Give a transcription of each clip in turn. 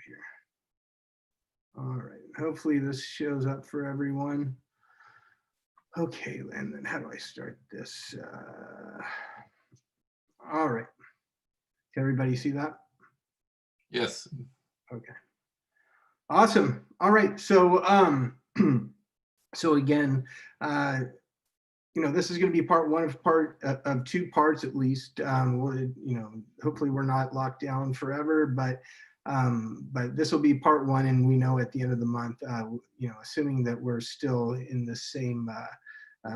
here. All right, hopefully this shows up for everyone. Okay, and then how do I start this? All right, can everybody see that? Yes. Okay, awesome. All right, so so again, you know, this is going to be part one of two parts at least. You know, hopefully we're not locked down forever, but this will be part one, and we know at the end of the month, you know, assuming that we're still in the same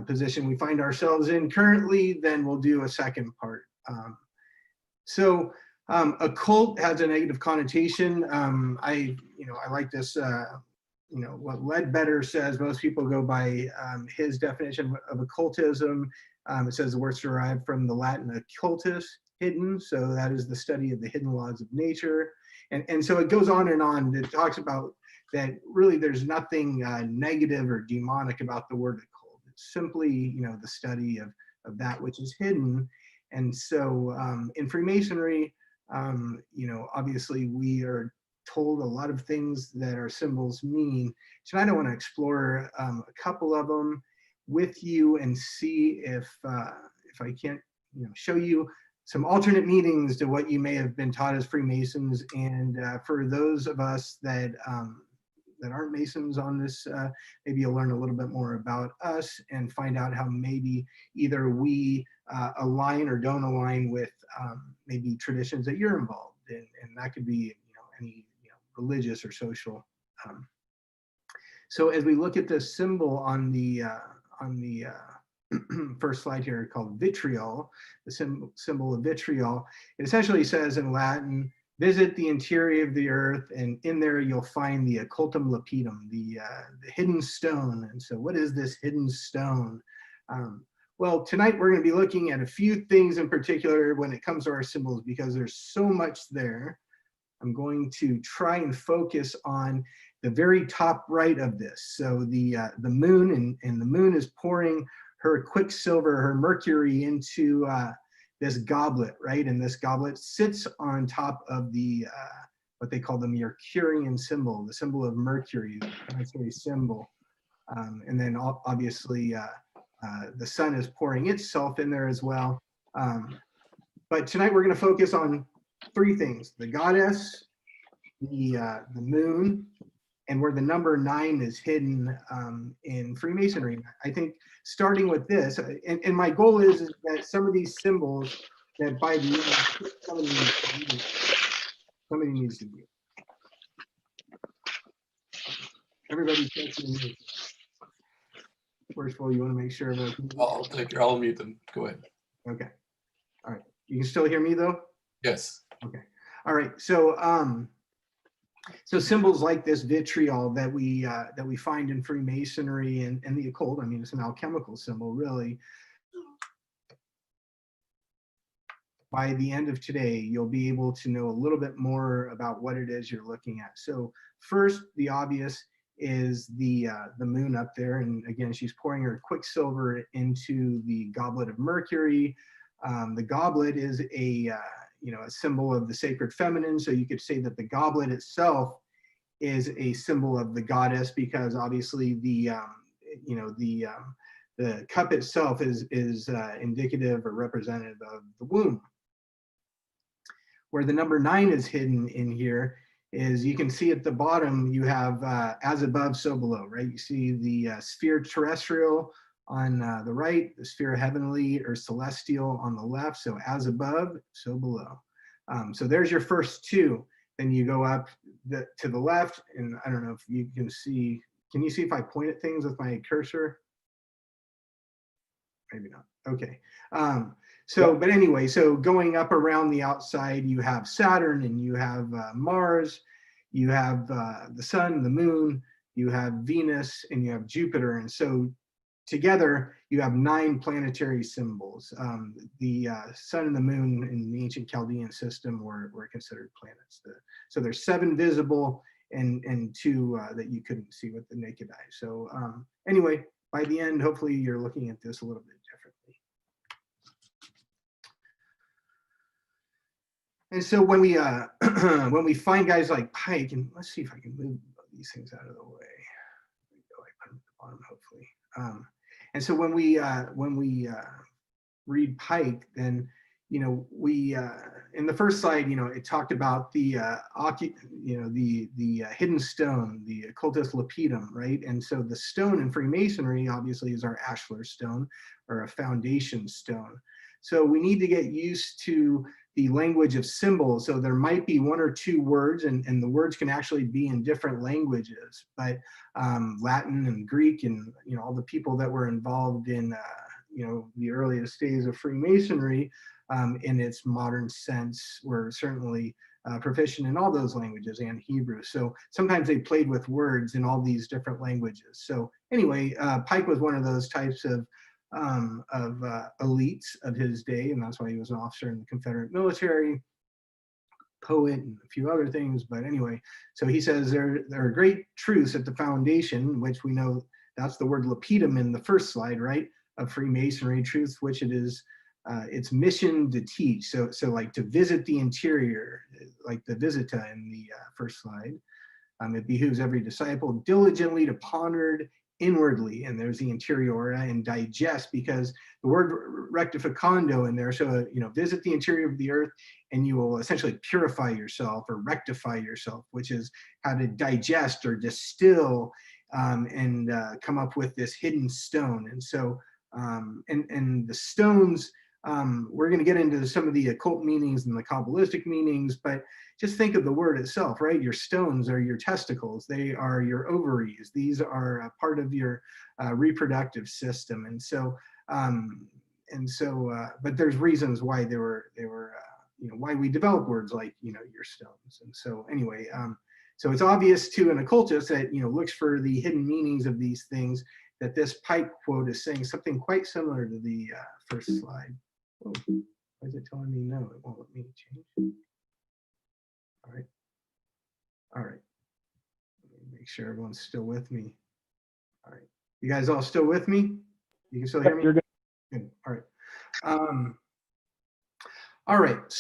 position we find ourselves in currently, then we'll do a second part. Occult has a negative connotation. I like this. You know, what Ledbetter says, most people go by his definition of occultism. It says the word's derived from the Latin occultus, hidden. So that is the study of the hidden laws of nature. And so it goes on and on. It talks about that really there's nothing negative or demonic about the word occult. It's simply, you know, the study of that which is hidden. And so in Freemasonry, you know, obviously we are told a lot of things that our symbols mean. So I want to explore a couple of them with you and see if I can't, you know, show you some alternate meanings to what you may have been taught as Freemasons. And for those of us that that aren't Masons on this, maybe you'll learn a little bit more about us and find out how maybe either we align or don't align with maybe traditions that you're involved in, and that could be, you know, any, you know, religious or social. So as we look at this symbol on the first slide here called vitriol, the symbol of vitriol, it essentially says in Latin, visit the interior of the earth, and in there you'll find the occultum lapidum, the hidden stone. And so what is this hidden stone? Well, tonight we're going to be looking at a few things in particular when it comes to our symbols, because there's so much there. I'm going to try and focus on the very top right of this. So the moon, and the moon is pouring her quicksilver, her mercury into this goblet, right? And this goblet sits on top of the what they call the Mercurian symbol, the symbol of Mercury, the planetary symbol. And then obviously the sun is pouring itself in there as well. But tonight we're going to focus on three things: the goddess, the moon, and where the number 9 is hidden in Freemasonry. I think starting with this, and my goal is that some of these symbols, that by the end, somebody needs to be. Everybody's touching me. First of all, you want to make sure that I'll mute them. Go ahead. Okay. All right. You can still hear me though? Yes. Okay. All right. So so symbols like this vitriol that we find in Freemasonry and the occult, I mean, it's an alchemical symbol, really. By the end of today, you'll be able to know a little bit more about what it is you're looking at. So first, the obvious is the moon up there, and again, she's pouring her quicksilver into the goblet of Mercury. The goblet is a a symbol of the sacred feminine, so you could say that the goblet itself is a symbol of the goddess, because obviously the cup itself is indicative or representative of the womb. Where the number 9 is hidden in here is, you can see at the bottom you have as above, so below, right? You see the sphere terrestrial on the right, the sphere heavenly or celestial on the left. So as above, so below. So there's your first two. Then you go up to the left, and I don't know if you can see. Can you see if I point at things with my cursor? Maybe not. Okay. But anyway, so going up around the outside, you have Saturn, and you have Mars, you have the sun, the moon, you have Venus, and you have Jupiter. And so together, you have 9 planetary symbols. The sun and the moon in the ancient Chaldean system were considered planets. So there's 7 visible and 2 that you couldn't see with the naked eye. So anyway, by the end, hopefully you're looking at this a little bit differently. And so when we when we find guys like Pike, and let's see if I can move these things out of the way. I put them at the bottom, hopefully. And so when we read Pike, then we in the first slide, it talked about the the hidden stone, the occultus lapidum, right? And so the stone in Freemasonry obviously is our ashlar stone, or a foundation stone. So we need to get used to the language of symbols. So there might be one or two words, and the words can actually be in different languages, but Latin and Greek, and all the people that were involved in the earliest days of Freemasonry in its modern sense were certainly proficient in all those languages and Hebrew. So sometimes they played with words in all these different languages. So anyway, Pike was one of those types of elites of his day, and that's why he was an officer in the Confederate military, poet, and a few other things. But anyway, so he says there are great truths at the foundation, which we know that's the word lapidum in the first slide, right, of Freemasonry, truth which it is its mission to teach. So like to visit the interior, like the visita in the first slide. It behooves every disciple diligently to ponder inwardly, and there's the interiora, and digest, because the word rectificando in there, so visit the interior of the earth and you will essentially purify yourself or rectify yourself, which is how to digest or distill and come up with this hidden stone. And so and the stones, we're going to get into some of the occult meanings and the Kabbalistic meanings, but just think of the word itself, right? Your stones are your testicles. They are your ovaries. These are a part of your reproductive system. And so, but there's reasons why they were why we develop words like, your stones. And so anyway, so it's obvious to an occultist that, looks for the hidden meanings of these things, that this Pike quote is saying something quite similar to the first slide. Oh, why is it telling me no? It won't let me change. All right. All right. Let me make sure everyone's still with me. All right. You guys all still with me? You can still hear me? You're good. Good. All right. All right.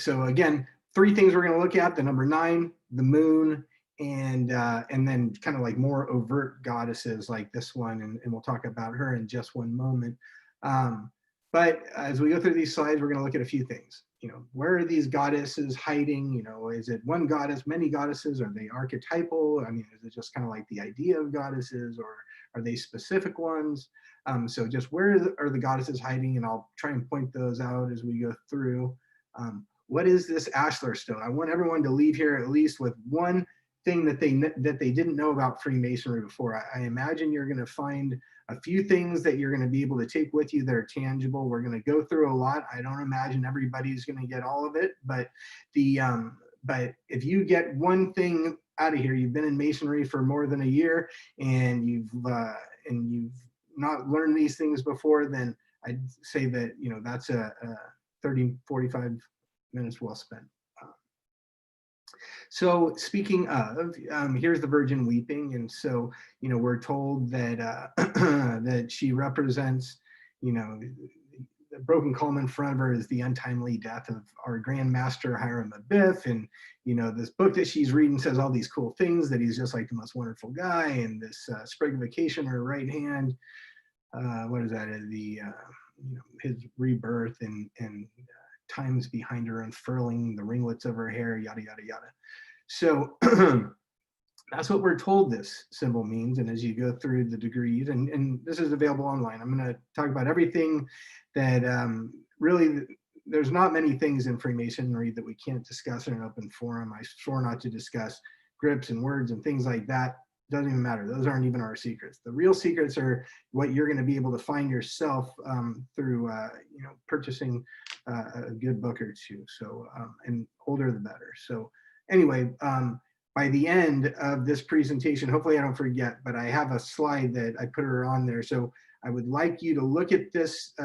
So again, three things we're going to look at: the number 9, the moon, and then kind of like more overt goddesses like this one, and we'll talk about her in just one moment. But as we go through these slides, we're going to look at a few things. Where are these goddesses hiding? Is it one goddess, many goddesses? Are they archetypal? I mean, is it just kind of like the idea of goddesses, or are they specific ones? So just where are the goddesses hiding? And I'll try and point those out as we go through. What is this ashlar stone? I want everyone to leave here at least with one thing that they didn't know about Freemasonry before. I imagine you're going to find a few things that you're going to be able to take with you that are tangible. We're going to go through a lot. I don't imagine everybody's going to get all of it, but but if you get one thing out of here, you've been in Masonry for more than a year, and you've not learned these things before, then I'd say that that's a 30-45 minutes well spent. So speaking of, here's the Virgin weeping, and so we're told that that she represents, the broken column in front of her is the untimely death of our Grand Master Hiram Abiff, and this book that she's reading says all these cool things, that he's just like the most wonderful guy, and this sprig of vacation in her right hand, what is that? The his rebirth and times behind her unfurling the ringlets of her hair, yada yada yada. So that's what we're told this symbol means. And as you go through the degrees, and this is available online, I'm going to talk about everything that really, there's not many things in Freemasonry that we can't discuss in an open forum. I swore not to discuss grips and words and things like that. Doesn't even matter. Those aren't even our secrets. The real secrets are what you're going to be able to find yourself through purchasing a good book or two. So and older the better. So anyway, by the end of this presentation, hopefully I don't forget, but I have a slide that I put her on there. So I would like you to look at this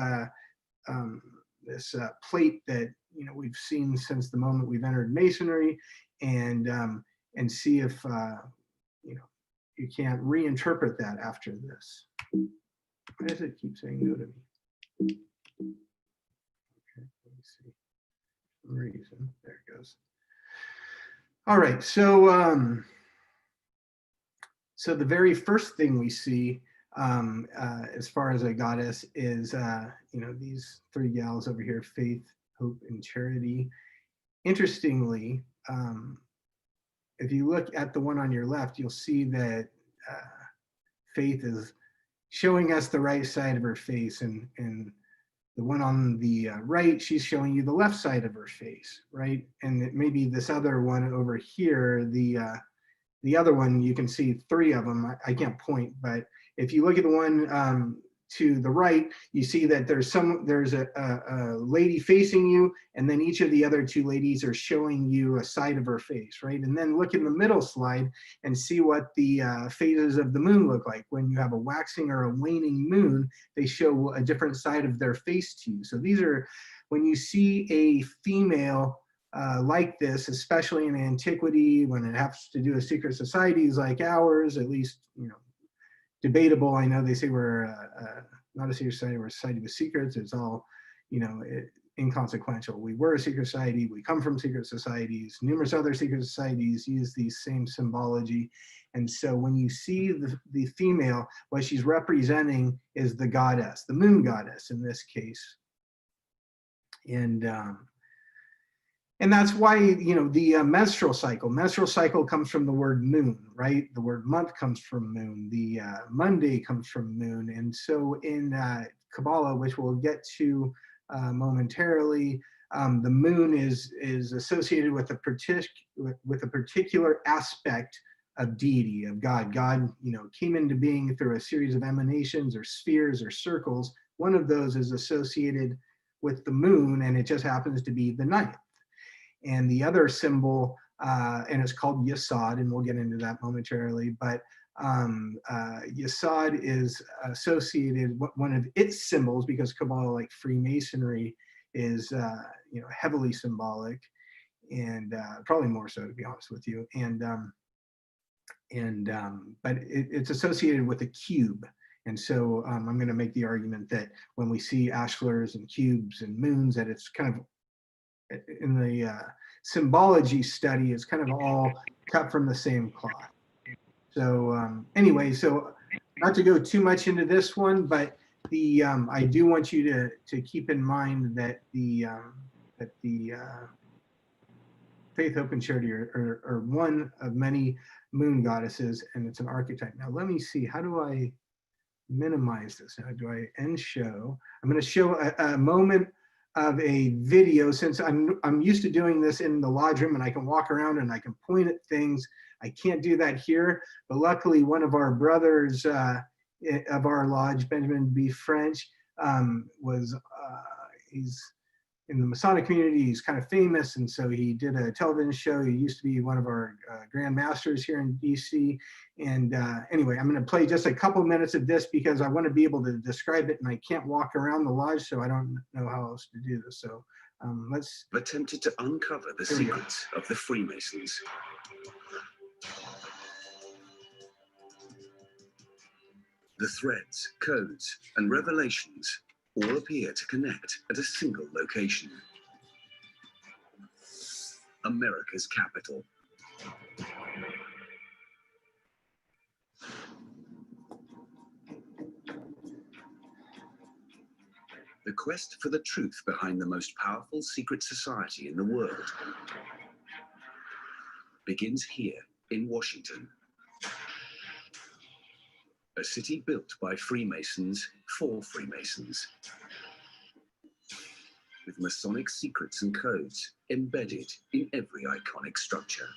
plate that we've seen since the moment we've entered Masonry, and see if you can't reinterpret that after this. Why does it keep saying no to me? Okay, let me see. reason. There it goes. All right, so so the very first thing we see as far as a goddess is you know, these three gals over here: faith, hope, and charity. Interestingly, if you look at the one on your left, you'll see that faith is showing us the right side of her face, and the one on the right, she's showing you the left side of her face, right? And maybe this other one over here, the other one, you can see three of them. I can't point, but if you look at the one to the right, you see that there's a lady facing you, and then each of the other two ladies are showing you a side of her face, right? And then look in the middle slide and see what the phases of the moon look like. When you have a waxing or a waning moon, they show a different side of their face to you. So these are, when you see a female like this, especially in antiquity, when it has to do with secret societies like ours, at least, you know, debatable. I know they say we're not a secret society, we're a society with secrets. It's all, you know, inconsequential. We were a secret society, we come from secret societies. Numerous other secret societies use these same symbology. And so when you see the female, what she's representing is the goddess, the moon goddess in this case. And that's why, you know, the menstrual cycle comes from the word moon, right? The word month comes from moon. The Monday comes from moon. And so in Kabbalah, which we'll get to momentarily, the moon is associated with a particular aspect of deity, of God. God, you know, came into being through a series of emanations or spheres or circles. One of those is associated with the moon, and it just happens to be the ninth. And the other symbol, and it's called Yesod, and we'll get into that momentarily, but Yesod is associated, one of its symbols, because Kabbalah, like Freemasonry, is you know, heavily symbolic, and probably more so, to be honest with you. But it's associated with a cube. And so I'm going to make the argument that when we see ashlars and cubes and moons, that it's kind of, in the symbology study, is kind of all cut from the same cloth. So anyway, so not to go too much into this one, but the I do want you to keep in mind that the faith, hope, and charity are one of many moon goddesses, and it's an archetype. Now let me see, how do I minimize this? Now, do I end show? I'm going to show a moment of a video, since I'm used to doing this in the lodge room and I can walk around and I can point at things. I can't do that here, but luckily one of our brothers of our lodge, Benjamin B. French, he's in the Masonic community, he's kind of famous, and so he did a television show. He used to be one of our Grand Masters here in DC. And anyway, I'm going to play just a couple minutes of this because I want to be able to describe it, and I can't walk around the lodge, so I don't know how else to do this. So let's... Attempted to uncover the secrets of the Freemasons. The threads, codes, and revelations all appear to connect at a single location: America's capital. The quest for the truth behind the most powerful secret society in the world begins here in Washington. A city built by Freemasons for Freemasons, with Masonic secrets and codes embedded in every iconic structure.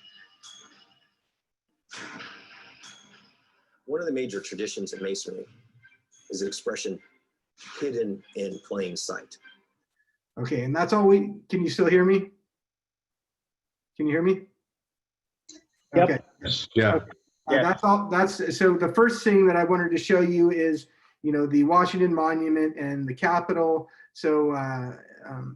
One of the major traditions of Masonry is the expression hidden in plain sight. Okay, and that's all can you still hear me? Can you hear me? Yep. Okay. Yeah. Okay. That's all. So the first thing that I wanted to show you is, you know, the Washington Monument and the Capitol. So,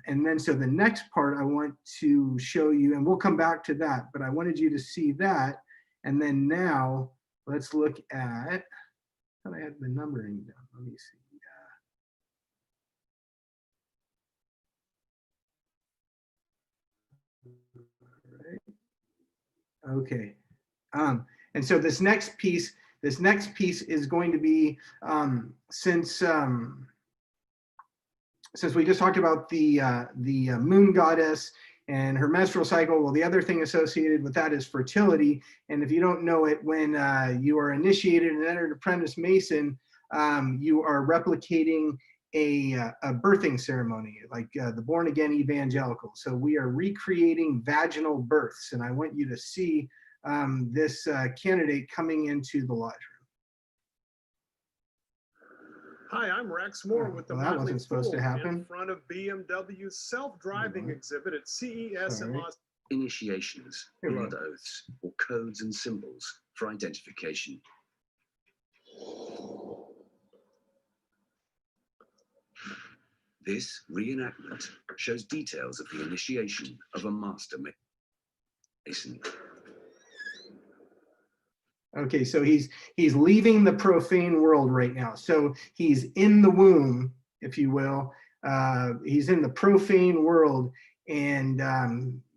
and then so the next part I want to show you, and we'll come back to that, but I wanted you to see that. And then now let's look at, I thought I had the numbering down. Let me see. Okay. And so this next piece is going to be, since we just talked about the moon goddess and her menstrual cycle, well, the other thing associated with that is fertility. And if you don't know it, when you are initiated and entered apprentice Mason, you are replicating a birthing ceremony, like the born again evangelical. So we are recreating vaginal births, and I want you to see this candidate coming into the lodge room. Hi, I'm Rex Moore with the Well, that Motley wasn't supposed to Fool happen. in front of BMW's self-driving exhibit at CES in Sorry. Las Initiations, Here we blood go. oaths, or codes and symbols for identification. This reenactment shows details of the initiation of a master Mason. Okay, so he's leaving the profane world right now. So he's in the womb, if you will. He's in the profane world, and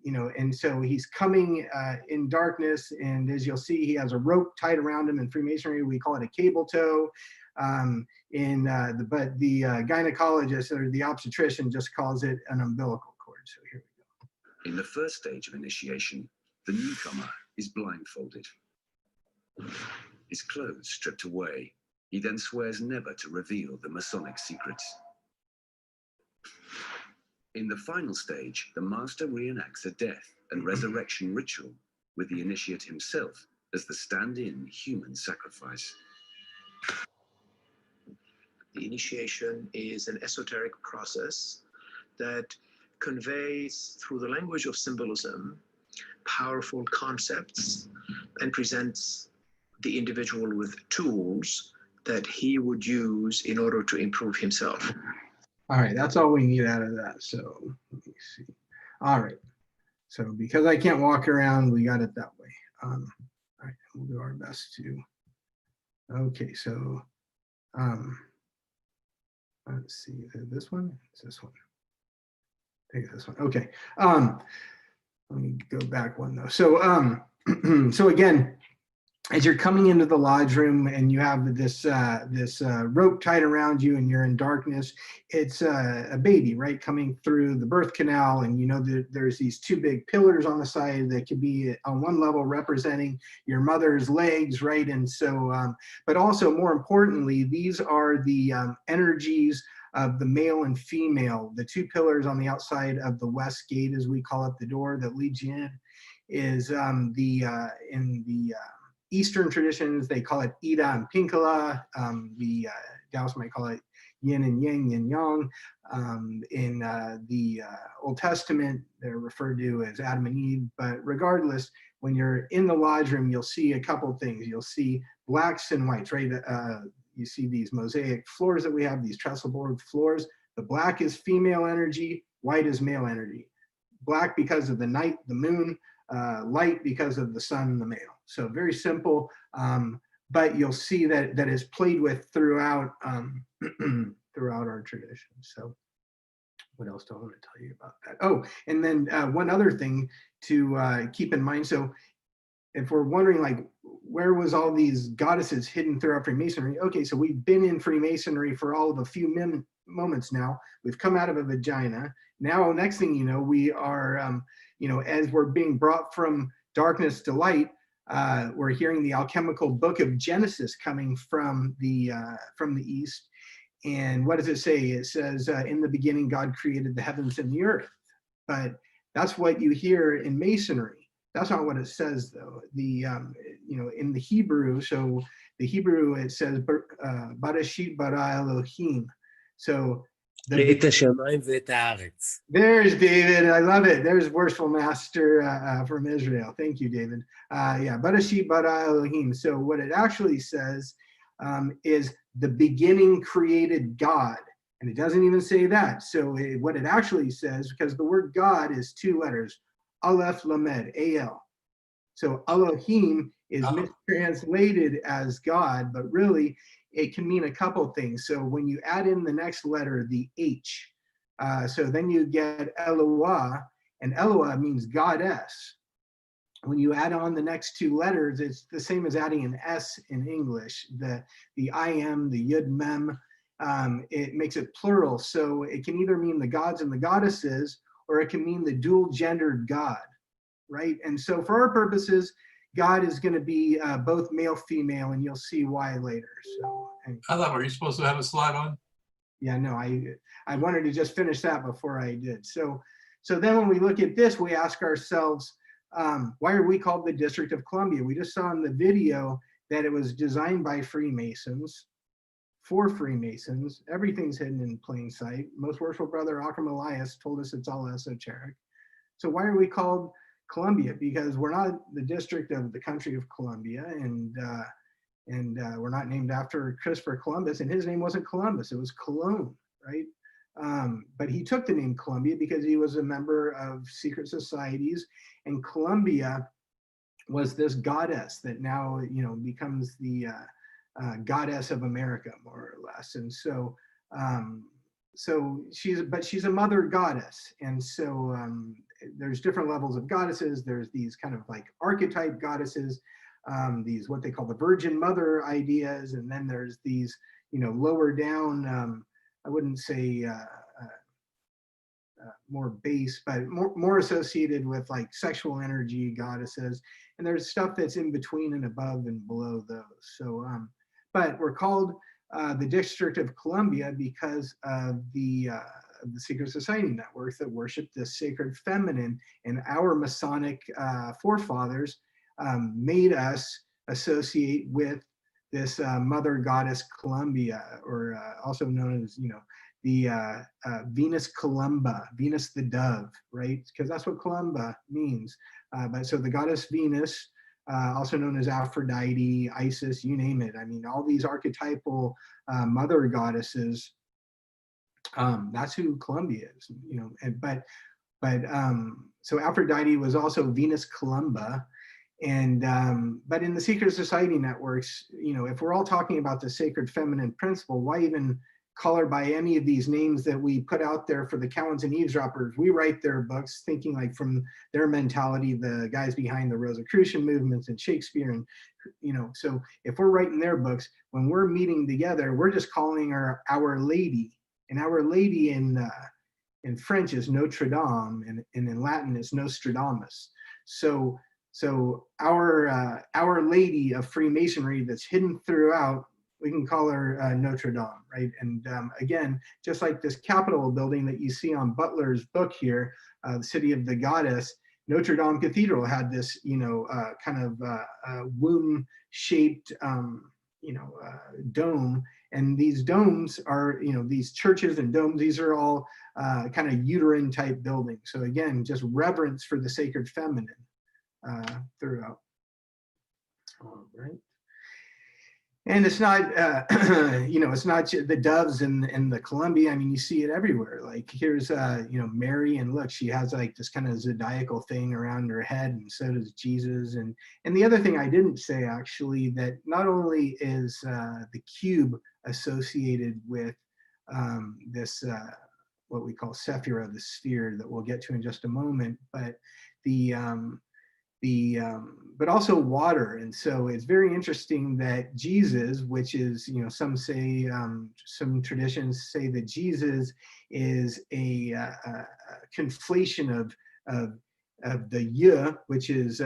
you know, and so he's coming in darkness. And as you'll see, he has a rope tied around him. In Freemasonry, we call it a cable tow. But the gynecologist or the obstetrician just calls it an umbilical cord. So here we go. In the first stage of initiation, the newcomer is blindfolded. His clothes stripped away, he then swears never to reveal the Masonic secrets. In the final stage, the master reenacts a death and resurrection ritual with the initiate himself as the stand-in human sacrifice. The initiation is an esoteric process that conveys, through the language of symbolism, powerful concepts and presents the individual with tools that he would use in order to improve himself. All right, that's all we need out of that. So let me see. All right. So because I can't walk around, we got it that way. All right, we'll do our best to. Okay, so let's see. This one? It's this one. I think it's this one. Okay. Let me go back one though. So so again, as you're coming into the lodge room and you have this rope tied around you and you're in darkness, it's a baby, right, coming through the birth canal. And you know that there's these two big pillars on the side that could be on one level representing your mother's legs, right? And so, but also more importantly, these are the energies of the male and female. The two pillars on the outside of the west gate, as we call it, the door that leads you in, is in the Eastern traditions, they call it Ida and Pinkala. The Taoists might call it yin and yang, yin yang. In the Old Testament, they're referred to as Adam and Eve. But regardless, when you're in the lodge room, you'll see a couple things. You'll see blacks and whites, right? You see these mosaic floors that we have, these trestle board floors. The black is female energy, white is male energy. Black because of the night, the moon, light because of the sun and the male. So very simple, but you'll see that is played with throughout throughout our tradition. So what else do I want to tell you about that? Oh, and then one other thing to keep in mind. So if we're wondering, like, where was all these goddesses hidden throughout Freemasonry? Okay, so we've been in Freemasonry for all of a few moments now. We've come out of a vagina. Now, next thing you know, we are, you know, as we're being brought from darkness to light, we're hearing the alchemical book of Genesis coming from the east. And what does it say? It says, in the beginning, God created the heavens and the earth. But that's what you hear in Masonry. That's not what it says, though. You know, in the Hebrew, so the Hebrew, it says, Barashit bara Elohim. So there's David. I love it. There's Worshipful Master from Israel. Thank you, David. Yeah, Barashit bara Elohim. So what it actually says is the beginning created God. And it doesn't even say that. So what it actually says, because the word God is two letters, Aleph Lamed, A-L. So Elohim is mistranslated as God, but really it can mean a couple things. So when you add in the next letter, the H, so then you get Eloah, And Eloah means goddess. When you add on the next two letters, it's the same as adding an S in English. The I am, the Yud Mem, it makes it plural. So it can either mean the gods and the goddesses, or it can mean the dual gendered God, right? And so for our purposes, God is going to be both male, female, and you'll see why later. So, I thought, were you supposed to have a slide on? yeah, no, I wanted to just finish that before I did. So then when we look at this, we ask ourselves, why are we called the District of Columbia? We just saw in the video that it was designed by Freemasons, for Freemasons. Everything's hidden in plain sight. Most Worshipful Brother Akram Elias told us it's all esoteric. So why are we called Columbia? Because we're not the district of the country of Columbia, and we're not named after Christopher Columbus, and his name wasn't Columbus, it was Cologne, right? But he took the name Columbia because he was a member of secret societies, and Columbia was this goddess that now, you know, becomes the goddess of America, more or less. And so, she's a mother goddess, and so there's different levels of goddesses. There's these kind of like archetype goddesses, these what they call the Virgin Mother ideas, and then there's these, you know, lower down. I wouldn't say more base, but more associated with like sexual energy goddesses. And there's stuff that's in between and above and below those. So, but we're called the District of Columbia because of the secret society networks that worship the sacred feminine, and our Masonic forefathers made us associate with this mother goddess Columbia, or also known as, you know, the Venus Columba, Venus the dove, right? Because that's what Columba means. But so the goddess Venus, also known as Aphrodite, Isis, you name it. I mean, all these archetypal mother goddesses, that's who Columbia is, you know. And so Aphrodite was also Venus Columba. And but in the secret society networks, you know, if we're all talking about the sacred feminine principle, why even call her by any of these names that we put out there for the Cowans and eavesdroppers? We write their books thinking like from their mentality, the guys behind the Rosicrucian movements and Shakespeare, and, you know, so if we're writing their books, when we're meeting together, we're just calling her Our Lady. And Our Lady in French is Notre Dame, and in Latin is Nostradamus. So our Lady of Freemasonry that's hidden throughout, we can call her Notre Dame, right? And again, just like this Capitol building that you see on Butler's book here, the City of the Goddess, Notre Dame Cathedral had this, you know, kind of womb-shaped, you know, dome. And these domes are, you know, these churches and domes, these are all kind of uterine type buildings. So again, just reverence for the sacred feminine throughout. All right. And it's not, you know, it's not the doves in the Columbia. I mean, you see it everywhere. Like here's, you know, Mary, and look, she has like this kind of zodiacal thing around her head, and so does Jesus. And the other thing I didn't say, actually, that not only is the cube associated with this, what we call Sephira, the sphere that we'll get to in just a moment, but but also water. And so it's very interesting that Jesus, which is, you know, some say, some traditions say that Jesus is a conflation of the Y, which is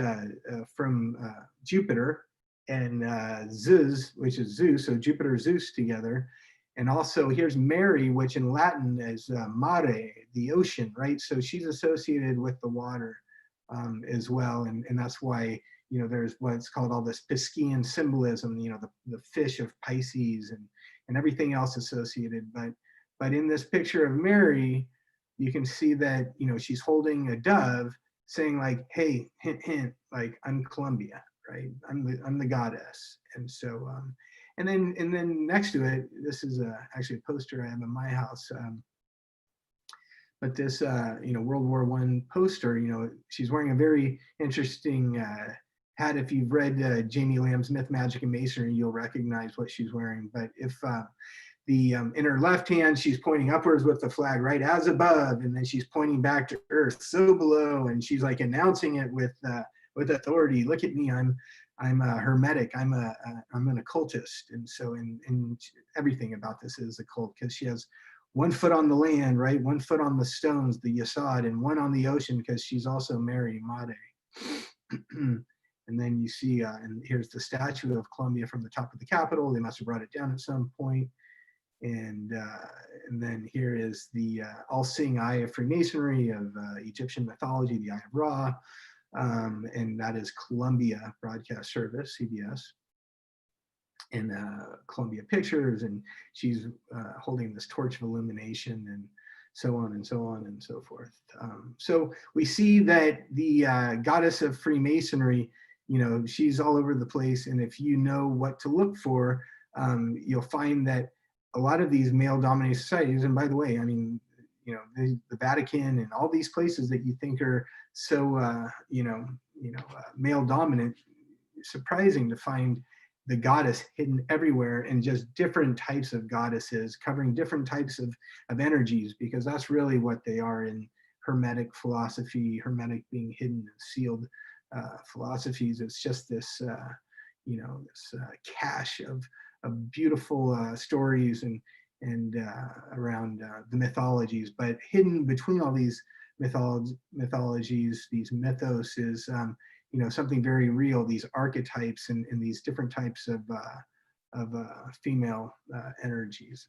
from Jupiter, and Zeus, which is Zeus, so Jupiter, Zeus together. And also here's Mary, which in Latin is mare, the ocean, right? So she's associated with the water as well. And that's why, you know, there's what's called all this Piscean symbolism, you know, the fish of Pisces and everything else associated. But in this picture of Mary, you can see that, you know, she's holding a dove saying like, hey, hint, hint, like I'm Columbia, right? I'm the goddess. And so, and then next to it, this is actually a poster I have in my house. But this, you know, World War I poster, you know, she's wearing a very interesting hat. If you've read Jamie Lamb's Myth, Magic, and Masonry, you'll recognize what she's wearing. But if in her left hand, she's pointing upwards with the flag, right, as above, and then she's pointing back to earth, so below, and she's like announcing it with authority. Look at me, I'm a hermetic, I'm an occultist. And so in everything about this is occult, because she has one foot on the land, right, one foot on the stones, the yasod, and one on the ocean, because she's also Mary Made. And then you see, and here's the statue of Columbia from the top of the Capitol. They must have brought it down at some point. And then here is the all-seeing eye of Freemasonry, of Egyptian mythology, the Eye of Ra, and that is Columbia Broadcast Service, CBS, and Columbia Pictures, and she's holding this torch of illumination, and so on and so on and so forth. So we see that the goddess of Freemasonry, you know, she's all over the place, and if you know what to look for, you'll find that a lot of these male-dominated societies, and by the way, I mean, you know, the Vatican and all these places that you think are so, male-dominant, surprising to find the goddess hidden everywhere, and just different types of goddesses covering different types of energies, because that's really what they are in Hermetic philosophy, Hermetic being hidden and sealed philosophies. It's just this, this cache of beautiful stories and around the mythologies, but hidden between all these mythologies, these mythos is, something very real, these archetypes and these different types of female energies.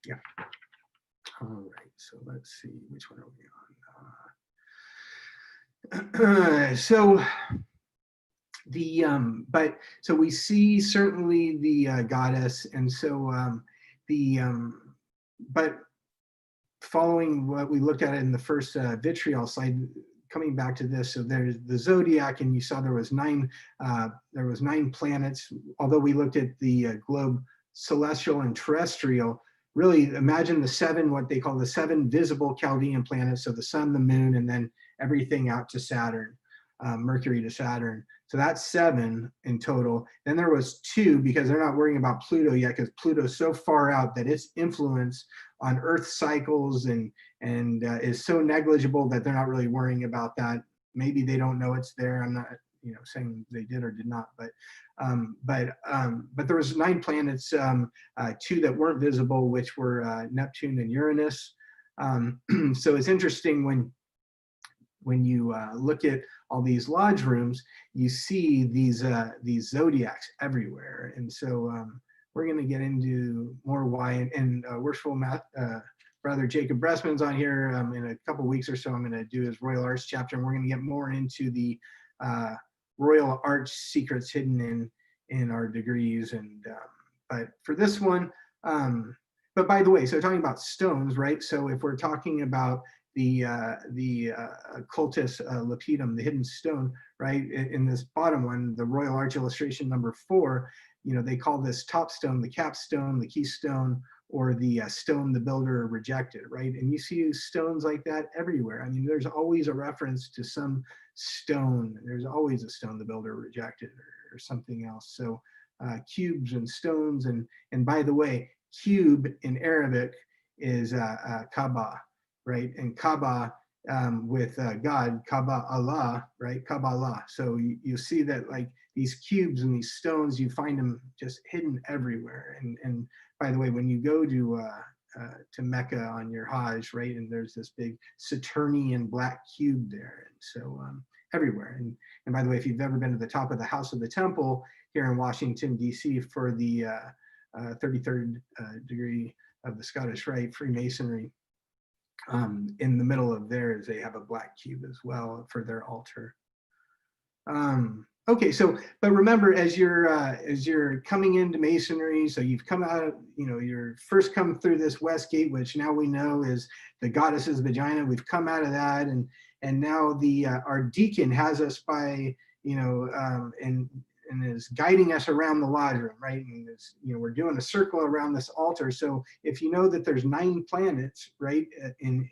Yeah. All right, so let's see, which one are we on? So we see certainly the goddess, and so but following what we looked at in the first vitriol slide, coming back to this, so there's the zodiac, and you saw there was nine planets. Although we looked at the globe, celestial and terrestrial, really imagine the seven, what they call the seven visible Chaldean planets, so the sun, the moon, and then everything out to Saturn, Mercury to Saturn. So that's 7 in total. Then there was 2, because they're not worrying about Pluto yet, because Pluto's so far out that its influence on Earth cycles and is so negligible that they're not really worrying about that. Maybe they don't know it's there. I'm not, saying they did or did not, but there was 9 planets, 2 that weren't visible, which were Neptune and Uranus. So it's interesting when you look at all these lodge rooms, you see these zodiacs everywhere. And so we're going to get into more why, and Worshipful Brother Jacob Bressman's on here in a couple weeks or so. I'm going to do his Royal Arts chapter, and we're going to get more into the Royal Arts secrets hidden in our degrees. And but for this one, but by the way, so talking about stones, right? So if we're talking about the cultus lapidum, the hidden stone, right? In this bottom one, the Royal Arch illustration number 4, they call this top stone the capstone, the keystone, or the stone the builder rejected, right? And you see stones like that everywhere. I mean, there's always a reference to some stone. There's always a stone the builder rejected, or something else. So cubes and stones, and by the way, cube in Arabic is Kaaba, right? And Kaaba with God, Kaaba Allah, right? Kaaba Allah. So you see that, like, these cubes and these stones, you find them just hidden everywhere. And by the way, when you go to Mecca on your Hajj, right, and there's this big Saturnian black cube there, and so everywhere. And by the way, if you've ever been to the top of the House of the Temple here in Washington, D.C. for the 33rd degree of the Scottish Rite, Freemasonry, in the middle of theirs, they have a black cube as well for their altar. Okay, so, but remember, as you're coming into Masonry, so you've come out, you're first come through this west gate, which now we know is the goddess's vagina. We've come out of that, and now our deacon has us by, and is guiding us around the lodge room, right? And we're doing a circle around this altar. So if you know that there's 9 planets, right, in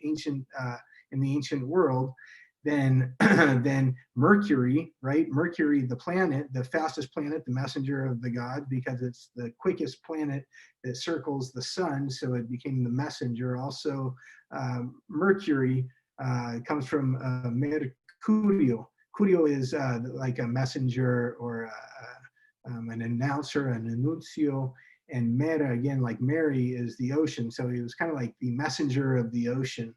the ancient world, then then Mercury, right? Mercury, the planet, the fastest planet, the messenger of the gods, because it's the quickest planet that circles the sun, so it became the messenger. Also, Mercury comes from Mercurio. Curio is like a messenger or an announcer, an annuncio. And Mera, again, like Mary, is the ocean. So he was kind of like the messenger of the ocean.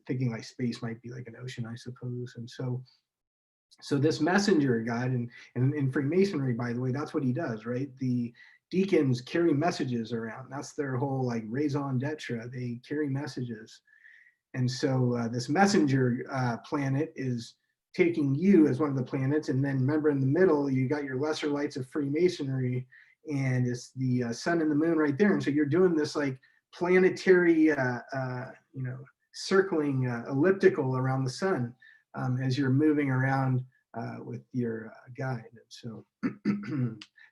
Thinking like space might be like an ocean, I suppose. And so this messenger god, and in Freemasonry, by the way, that's what he does, right? The deacons carry messages around. That's their whole like raison d'etre. They carry messages. And so this messenger planet is taking you as one of the planets. And then remember, in the middle, you got your lesser lights of Freemasonry, and it's the sun and the moon right there. And so you're doing this like planetary, circling elliptical around the sun as you're moving around with your guide. And so,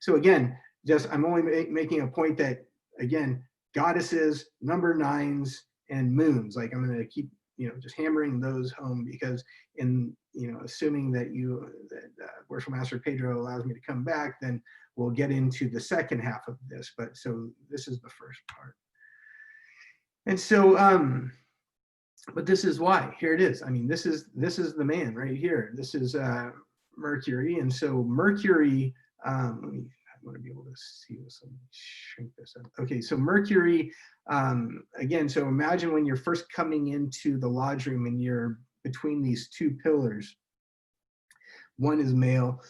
so again, just I'm only making a point that, again, goddesses, number 9s, and moons. Like I'm going to keep, just hammering those home, because assuming that Worshipful Master Pedro allows me to come back, then we'll get into the second half of this. But so this is the first part. And so, but this is why. Here it is. I mean, this is the man right here. This is Mercury. And so Mercury, I want to be able to see this. Let me shrink this up. Okay, so Mercury, again, so imagine when you're first coming into the lodge room and you're between these two pillars. One is male,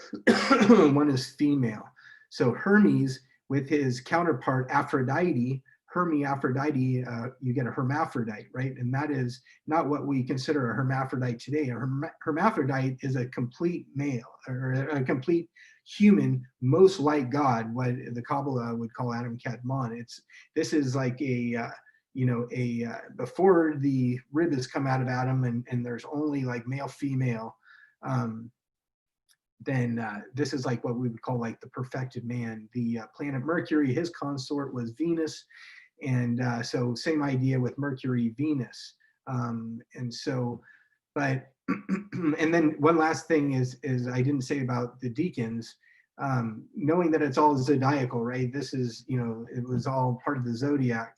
one is female. So Hermes, with his counterpart Aphrodite, Aphrodite, you get a hermaphrodite, right? And that is not what we consider a hermaphrodite today. A hermaphrodite is a complete male, or a complete human, most like God, what the Kabbalah would call Adam Kadmon. This is like before the rib has come out of Adam, and there's only like male, female, then this is like what we would call like the perfected man. The planet Mercury, his consort was Venus. And so same idea with Mercury, Venus. And so, but, and then one last thing is I didn't say about the deacons, knowing that it's all zodiacal, right? This is, it was all part of the zodiac,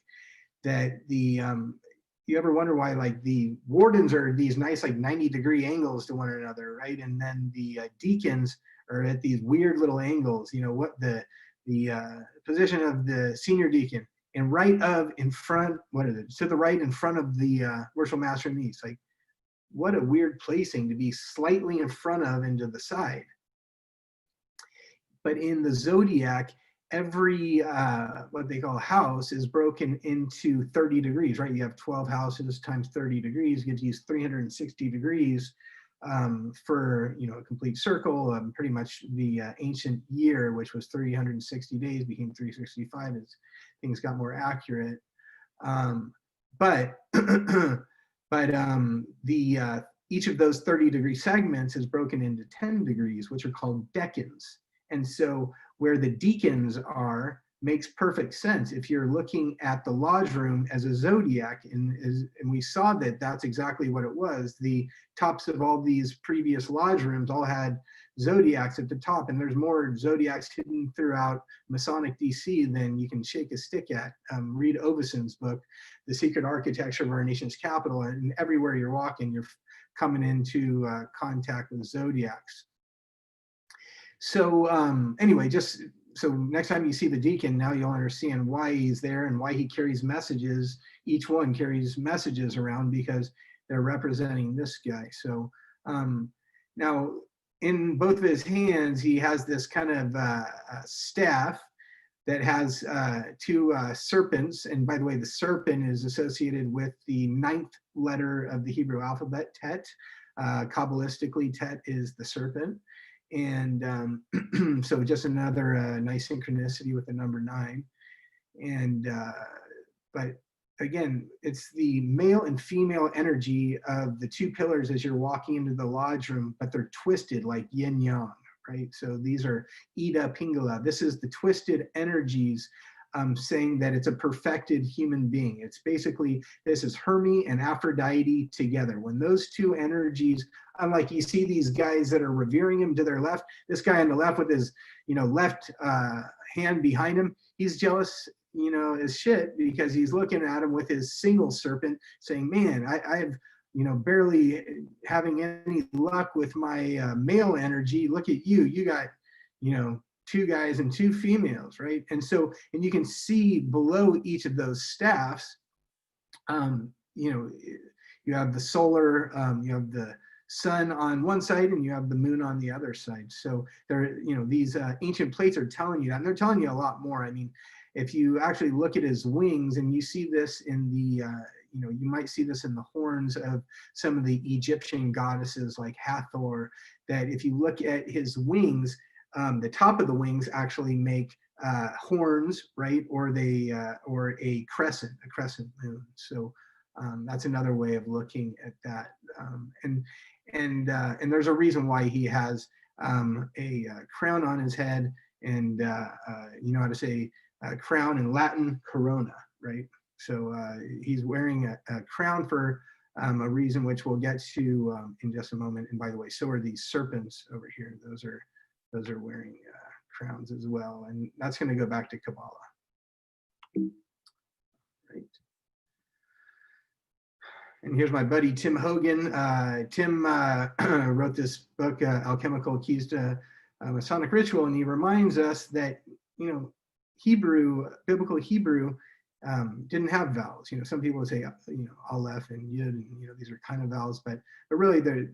that you ever wonder why like the wardens are these nice like 90-degree angles to one another, right? And then the deacons are at these weird little angles. What the position of the senior deacon, and in front, what is it? To the right in front of the Worshipful Master and niece. Like, what a weird placing to be slightly in front of and to the side. But in the zodiac, every what they call house is broken into 30 degrees, right? You have 12 houses times 30 degrees gives you 360 degrees for a complete circle. Pretty much the ancient year, which was 360 days, became 365 as things got more accurate. But each of those 30-degree segments is broken into 10 degrees, which are called decans. And so where the deacons are makes perfect sense if you're looking at the lodge room as a zodiac, and we saw that that's exactly what it was. The tops of all these previous lodge rooms all had zodiacs at the top, and there's more zodiacs hidden throughout Masonic DC than you can shake a stick at. Read Oveson's book, The Secret Architecture of Our Nation's Capital, and everywhere you're walking, you're coming into contact with zodiacs. So anyway, so next time you see the deacon, now you'll understand why he's there and why he carries messages. Each one carries messages around because they're representing this guy. So now in both of his hands, he has this kind of staff that has two serpents. And by the way, the serpent is associated with the 9th letter of the Hebrew alphabet, Tet. Kabbalistically, Tet is the serpent. And so just another nice synchronicity with the number 9. And but again, it's the male and female energy of the two pillars as you're walking into the lodge room, but they're twisted like yin yang, right? So these are Ida Pingala. This is the twisted energies saying that it's a perfected human being. It's basically, this is Hermes and Aphrodite together. When those two energies, unlike you see these guys that are revering him to their left, this guy on the left with his, left hand behind him, he's jealous, as shit, because he's looking at him with his single serpent saying, man, I've, barely having any luck with my male energy. Look at you, you got, two guys and two females, right? And so, and you can see below each of those staffs, you have the solar, you have the sun on one side and you have the moon on the other side. So there, these ancient plates are telling you that, and they're telling you a lot more. I mean, if you actually look at his wings, and you see this in the, you might see this in the horns of some of the Egyptian goddesses like Hathor, that if you look at his wings, the top of the wings actually make horns, right? Or they, or a crescent moon. So that's another way of looking at that. And there's a reason why he has a crown on his head, and you know how to say crown in Latin, corona, right? So he's wearing a crown for a reason which we'll get to in just a moment. And by the way, so are these serpents over here. Those are wearing crowns as well. And that's going to go back to Kabbalah. Right. And here's my buddy, Tim Hogan. Tim wrote this book, Alchemical Keys to Masonic Ritual. And he reminds us that, Hebrew, biblical Hebrew, didn't have vowels. Some people would say, Aleph and Yud, and these are kind of vowels, but really, the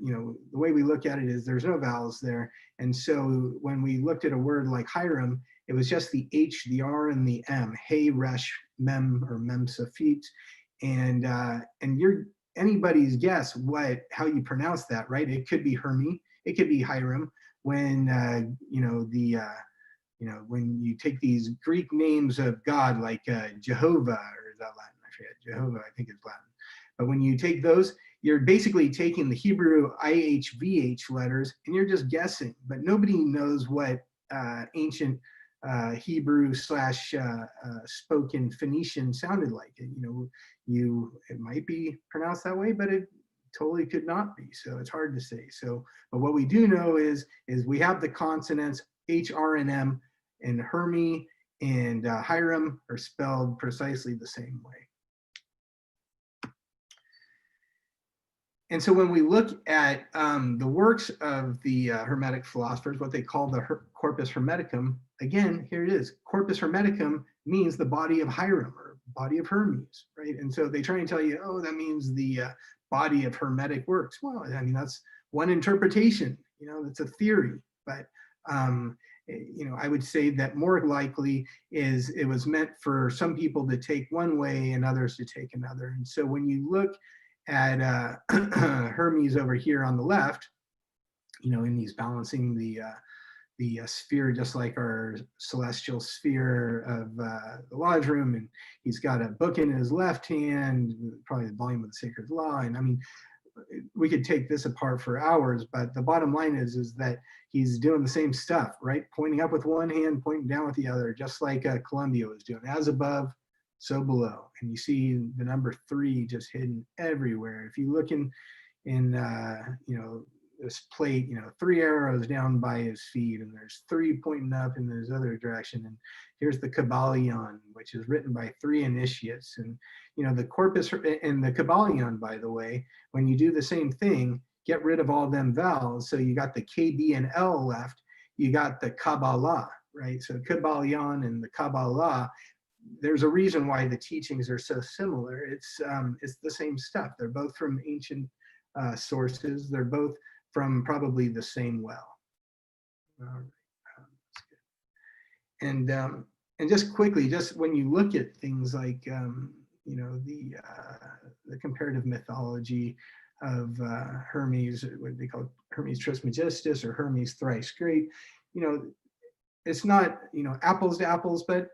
way we look at it is there's no vowels there. And so when we looked at a word like Hiram, it was just the H, the R, and the M, Hey, Resh, Mem, or Mem Safit, and you're anybody's guess how you pronounce that, right? It could be Hermes, it could be Hiram. When when you take these Greek names of God, like Jehovah, or is that Latin? I forget. Jehovah, I think it's Latin. But when you take those, you're basically taking the Hebrew IHVH letters, and you're just guessing. But nobody knows what ancient Hebrew / spoken Phoenician sounded like. It might be pronounced that way, but it totally could not be. So it's hard to say. So, but what we do know is we have the consonants H, R, and M. And Hermes and Hiram are spelled precisely the same way. And so when we look at the works of the Hermetic philosophers, what they call the Corpus Hermeticum, again, here it is. Corpus Hermeticum means the body of Hiram, or body of Hermes, right? And so they try and tell you, oh, that means the body of Hermetic works. Well, I mean, that's one interpretation, that's a theory, but I would say that more likely is it was meant for some people to take one way and others to take another. And so when you look at Hermes over here on the left, and he's balancing the sphere, just like our celestial sphere of the lodge room, and he's got a book in his left hand, probably the volume of the Sacred Law. And I mean, we could take this apart for hours, but the bottom line is that he's doing the same stuff, right? Pointing up with one hand, pointing down with the other, just like Columbia was doing. As above, so below. And you see the number 3 just hidden everywhere. If you look in this plate, 3 arrows down by his feet, and there's 3 pointing up in this other direction. And here's the Kabbalion, which is written by 3 initiates. And the corpus and the Kabbalion, by the way, when you do the same thing, get rid of all them vowels. So you got the K, B, and L left. You got the Kabbalah, right? So Kabbalion and the Kabbalah, there's a reason why the teachings are so similar. It's the same stuff. They're both from ancient sources. They're both from probably the same well. That's good. And just quickly, just when you look at things like the comparative mythology of Hermes, what they call Hermes Trismegistus or Hermes Thrice Great, it's not apples to apples, but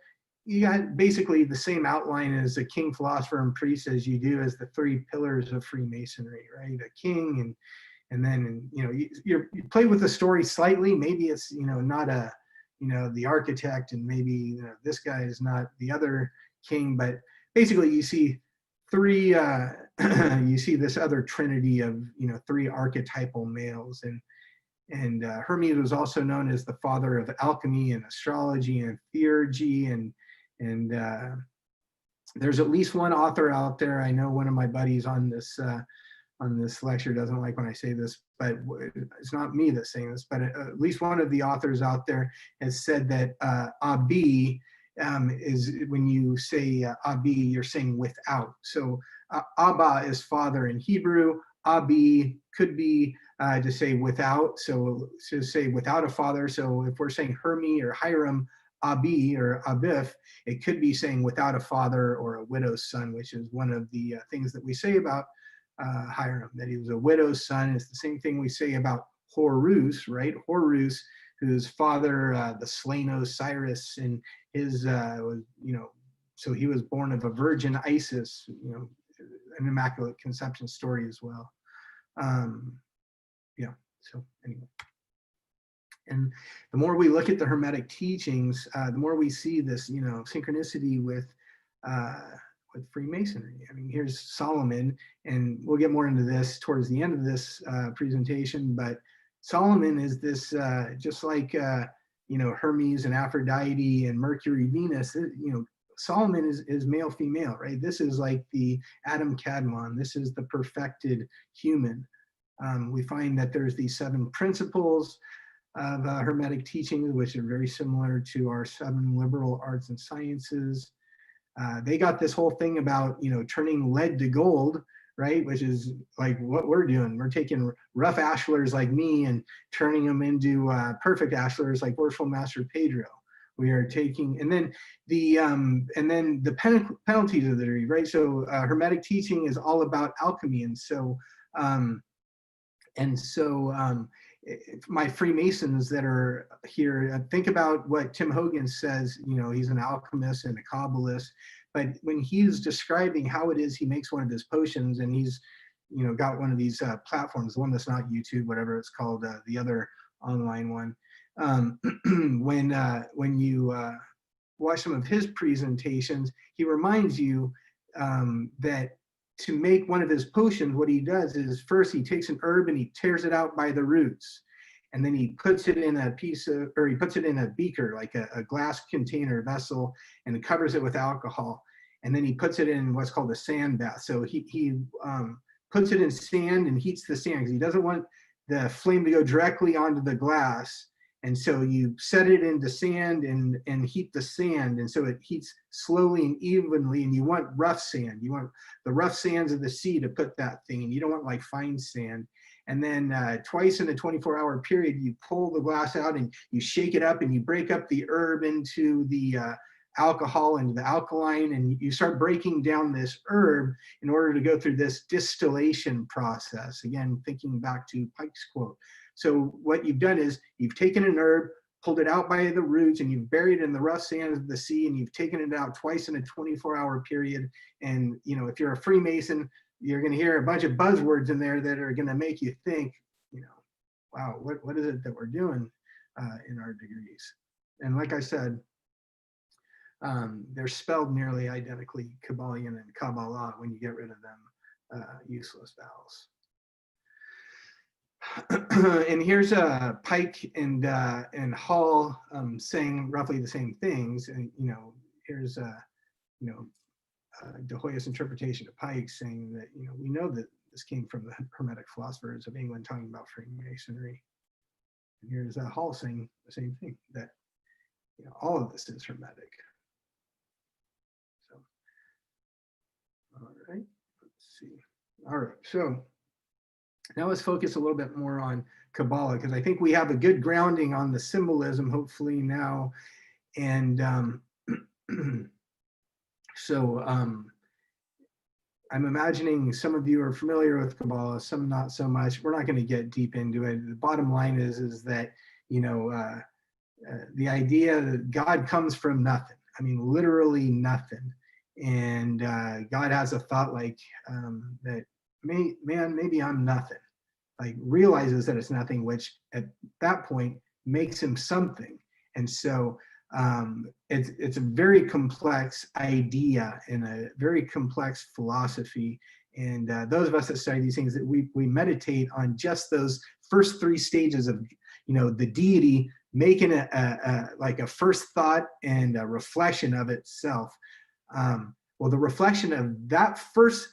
you got basically the same outline as a king, philosopher, and priest as you do as the 3 pillars of Freemasonry, right? A king, and then you play with the story slightly. Maybe it's not a you know, the architect, and maybe, you know, this guy is not the other king. But basically you see three, you see this other trinity of, you know, three archetypal males. And Hermes was also known as the father of alchemy and astrology and theurgy, and there's at least one author out there. I know one of my buddies on this lecture doesn't like when I say this, but it's not me that's saying this, but at least one of the authors out there has said that Abi is, when you say Abi, you're saying without. So Abba is father in Hebrew. Abi could be to say without, so to say without a father. So if we're saying Hermi or Hiram Abi or Abif, it could be saying without a father or a widow's son, which is one of the things that we say about Hiram, that he was a widow's son. It's the same thing we say about Horus, right? Horus, whose father, the slain Osiris, and his, was, you know, so he was born of a virgin Isis, you know, an Immaculate Conception story as well. Yeah, so anyway. And the more we look at the Hermetic teachings, the more we see this, you know, synchronicity with Freemasonry. I mean, here's Solomon, and we'll get more into this towards the end of this presentation, but Solomon is this, just like, you know, Hermes and Aphrodite and Mercury, Venus, you know, Solomon is male, female, right? This is like the Adam Kadmon. This is the perfected human. We find that there's these 7 principles of Hermetic teachings, which are very similar to our 7 liberal arts and sciences. They got this whole thing about, you know, turning lead to gold, right? Which is like what we're doing. We're taking rough ashlars like me and turning them into perfect ashlars like Worshipful Master Pedro. We are taking, and then the penalties of the degree, right? So Hermetic teaching is all about alchemy, and so my Freemasons that are here, think about what Tim Hogan says. You know, he's an alchemist and a Kabbalist, but when he's describing how it is he makes one of his potions, and he's, you know, got one of these platforms, the one that's not YouTube, whatever it's called, the other online one. When you watch some of his presentations, he reminds you that to make one of his potions, what he does is first he takes an herb and he tears it out by the roots, and then he puts it in a he puts it in a beaker, like a glass container vessel, and covers it with alcohol, and then he puts it in what's called a sand bath. So he puts it in sand and heats the sand because he doesn't want the flame to go directly onto the glass. And so you set it into sand and heat the sand, and so it heats slowly and evenly, and you want rough sand. You want the rough sands of the sea to put that thing in. You don't want like fine sand. And then twice in a 24-hour period, you pull the glass out and you shake it up and you break up the herb into the alcohol and the alkaline, and you start breaking down this herb in order to go through this distillation process. Again, thinking back to Pike's quote. So what you've done is you've taken an herb, pulled it out by the roots, and you've buried it in the rough sands of the sea, and you've taken it out twice in a 24-hour period. And, you know, if you're a Freemason, you're going to hear a bunch of buzzwords in there that are going to make you think, you know, wow, what is it that we're doing in our degrees? And like I said, they're spelled nearly identically, Kabbalion and Kabbalah, when you get rid of them useless vowels. And here's Pike and Hall saying roughly the same things. And, you know, here's, you know, De Hoyos' interpretation of Pike saying that, you know, we know that this came from the Hermetic philosophers of England talking about Freemasonry. And here's Hall saying the same thing, that, you know, all of this is Hermetic. So, all right, let's see. All right, so now let's focus a little bit more on Kabbalah, because I think we have a good grounding on the symbolism, hopefully now. And so I'm imagining some of you are familiar with Kabbalah, some not so much. We're not going to get deep into it. The bottom line is that, you know, the idea that God comes from nothing. I mean, literally nothing. And God has a thought like that, man, maybe I'm nothing. Like realizes that it's nothing, which at that point makes him something. And so it's a very complex idea and a very complex philosophy. And those of us that study these things, that we meditate on just those first three stages of, the deity making like a first thought and a reflection of itself. Well, the reflection of that first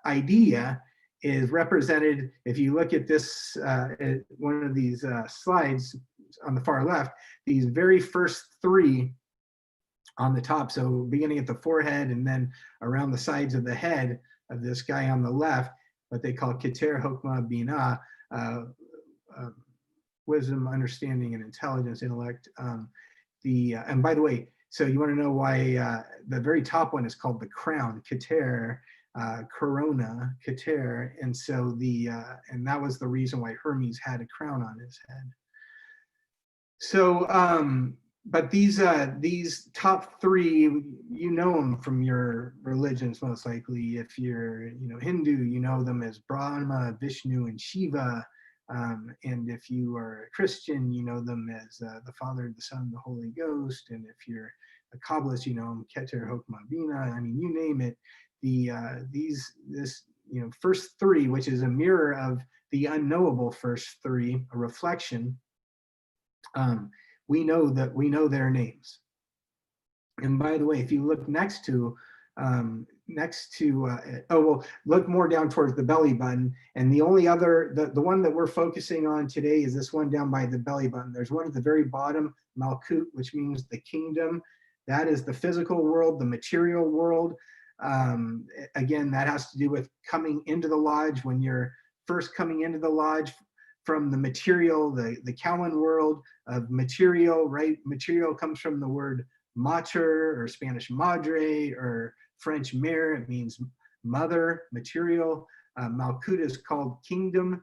idea is represented, if you look at this, at one of these slides on the far left, these very first three on the top. So beginning at the forehead and then around the sides of the head of this guy on the left, what they call Keter, Hokmah, Binah, wisdom, understanding, and intelligence, intellect. And by the way, so you want to know why the very top one is called the crown, Keter, Corona, Keter, and so and that was the reason why Hermes had a crown on his head. So, but these top three, you know them from your religions most likely. If you're Hindu, you know them as Brahma, Vishnu, and Shiva. And if you are a Christian, you know them as the Father, the Son, the Holy Ghost. And if you're a Kabbalist, you know them Keter, Hokmah, Binah. I mean, you name it. This first three, which is a mirror of the unknowable first three, a reflection. We know their names. And by the way, if you look next to look more down towards the belly button, and the only other, the one that we're focusing on today is this one down by the belly button. There's one at the very bottom, Malkut, which means the kingdom. That is the physical world, the material world. Again, that has to do with coming into the lodge. When you're first coming into the lodge from the material, the Cowan world of material, right? Material comes from the word mater, or Spanish madre, or French mère. It means mother, material. Malkut is called kingdom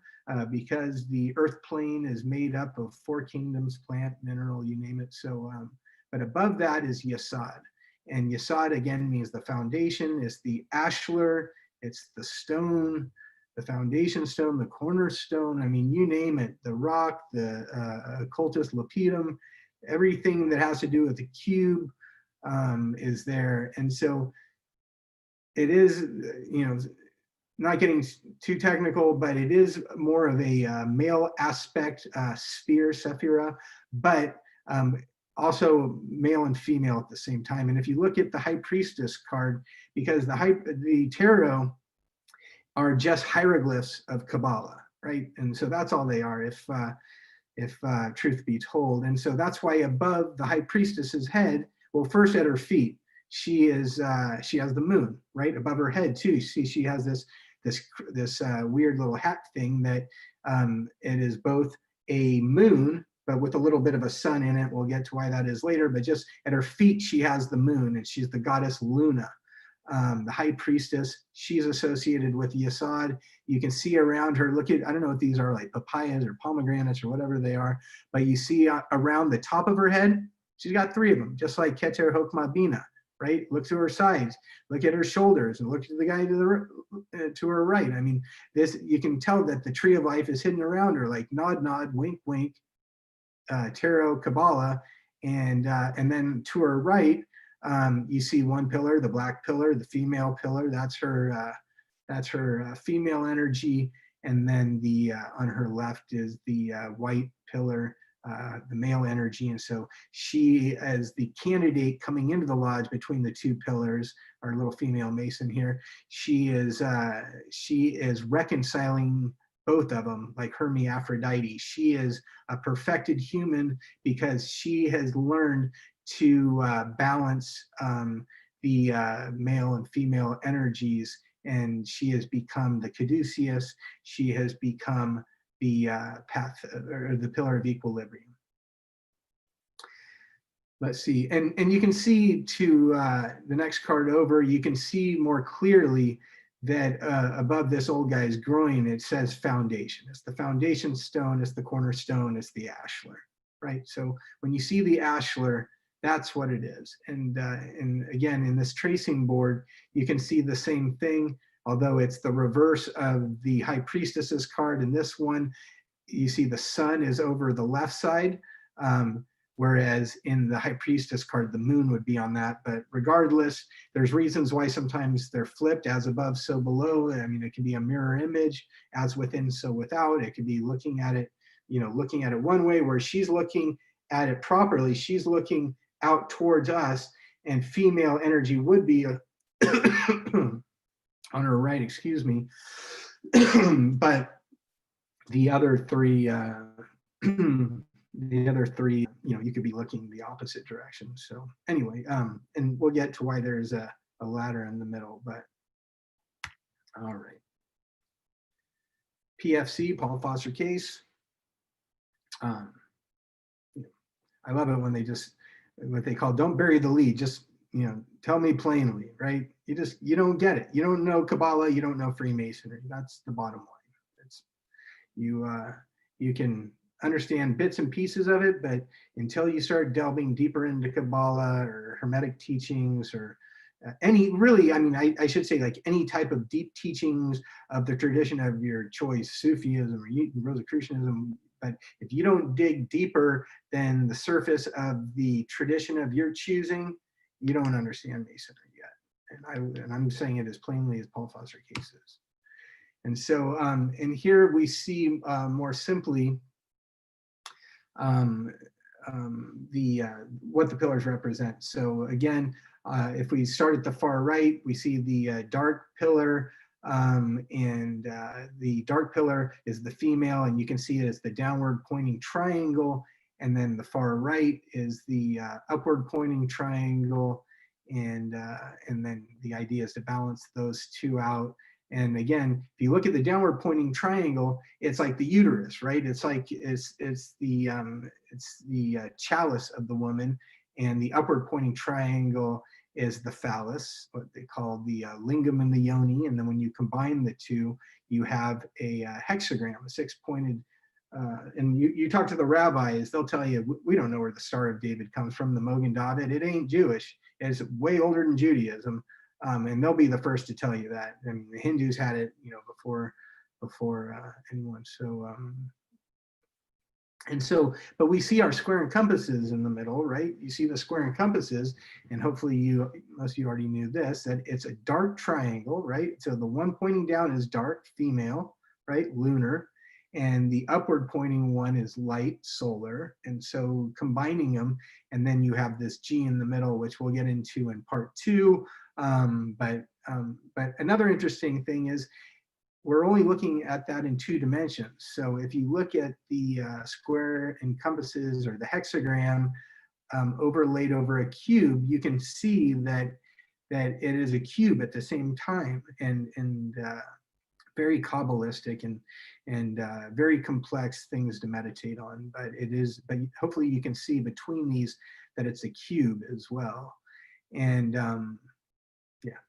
because the earth plane is made up of 4 kingdoms, plant, mineral, you name it. So, but above that is Yesod. And Yesod again means the foundation. It's the ashlar, it's the stone, the foundation stone, the cornerstone. I mean, you name it, the rock, the occultist lapidum, everything that has to do with the cube is there. And so it is, not getting too technical, but it is more of a male aspect sphere, sephira, but also male and female at the same time. And if you look at the High Priestess card, because the tarot are just hieroglyphs of Kabbalah, right? And so that's all they are, if truth be told. And so that's why above the High Priestess's head, well, first at her feet, she has the moon, right? Above her head too. See, she has this weird little hat thing that it is both a moon, but with a little bit of a sun in it. We'll get to why that is later, but just at her feet, she has the moon, and she's the goddess Luna. The High Priestess, she's associated with Yesod. You can see around her, look at, I don't know if these are like papayas or pomegranates or whatever they are, but you see around the top of her head, she's got 3 of them, just like Keter, Hokmah, Binah, right? Look to her sides, look at her shoulders, and look to the guy to her right. I mean, this, you can tell that the tree of life is hidden around her, like nod, nod, wink, wink, tarot, Kabbalah, and then to her right, you see one pillar, the black pillar, the female pillar. That's her female energy, and then on her left is the white pillar, the male energy. And so she, as the candidate coming into the lodge between the 2 pillars, our little female Mason here, she is reconciling both of them, like Hermes Aphrodite. She is a perfected human because she has learned to balance the male and female energies, and she has become the caduceus. She has become the path, or the pillar of equilibrium. Let's see, and you can see to the next card over, you can see more clearly that above this old guy's groin, it says foundation. It's the foundation stone, it's the cornerstone, it's the ashlar, right? So when you see the ashlar, that's what it is. And again, in this tracing board, you can see the same thing, although it's the reverse of the High Priestess's card. In this one, you see the sun is over the left side. whereas in the High Priestess card, the moon would be on that. But regardless, there's reasons why sometimes they're flipped, as above, so below. I mean, it can be a mirror image, as within, so without. It could be looking at it, looking at it one way, where she's looking at it properly. She's looking out towards us, and female energy would be on her right, excuse me. But the other three, you could be looking the opposite direction. So anyway, and we'll get to why there's a ladder in the middle, but all right. PFC, Paul Foster Case. I love it when they just, what they call, don't bury the lead, just, tell me plainly, right? You don't get it. You don't know Kabbalah, you don't know Freemasonry. That's the bottom line. It's, you can understand bits and pieces of it, but until you start delving deeper into Kabbalah or Hermetic teachings or I should say, like any type of deep teachings of the tradition of your choice, Sufism or Rosicrucianism, but if you don't dig deeper than the surface of the tradition of your choosing, you don't understand Masonry yet. And I'm saying it as plainly as Paul Foster Case is. And so, and here we see more simply what the pillars represent. So again, if we start at the far right, we see the dark pillar, and the dark pillar is the female, and you can see it as the downward pointing triangle. And then the far right is the upward pointing triangle, and then the idea is to balance those two out. And again, if you look at the downward pointing triangle, it's like the uterus, right? It's like it's the chalice of the woman, and the upward pointing triangle is the phallus, what they call the lingam and the yoni. And then when you combine the two, you have a hexagram, a six-pointed. And you talk to the rabbis, they'll tell you, we don't know where the Star of David comes from, the Mogen David. It ain't Jewish. It's way older than Judaism. And they'll be the first to tell you that. I mean, the Hindus had it, before anyone. So, but we see our square and compasses in the middle, right? You see the square and compasses, and hopefully most of you already knew this, that it's a dark triangle, right? So the one pointing down is dark, female, right? Lunar. And the upward pointing one is light, solar. And so combining them, and then you have this G in the middle, which we'll get into in part 2. But another interesting thing is we're only looking at that in 2 dimensions. So if you look at the square and compasses, or the hexagram overlaid over a cube, you can see that it is a cube at the same time, and very Kabbalistic and very complex things to meditate on. But hopefully you can see between these that it's a cube as well. And yeah,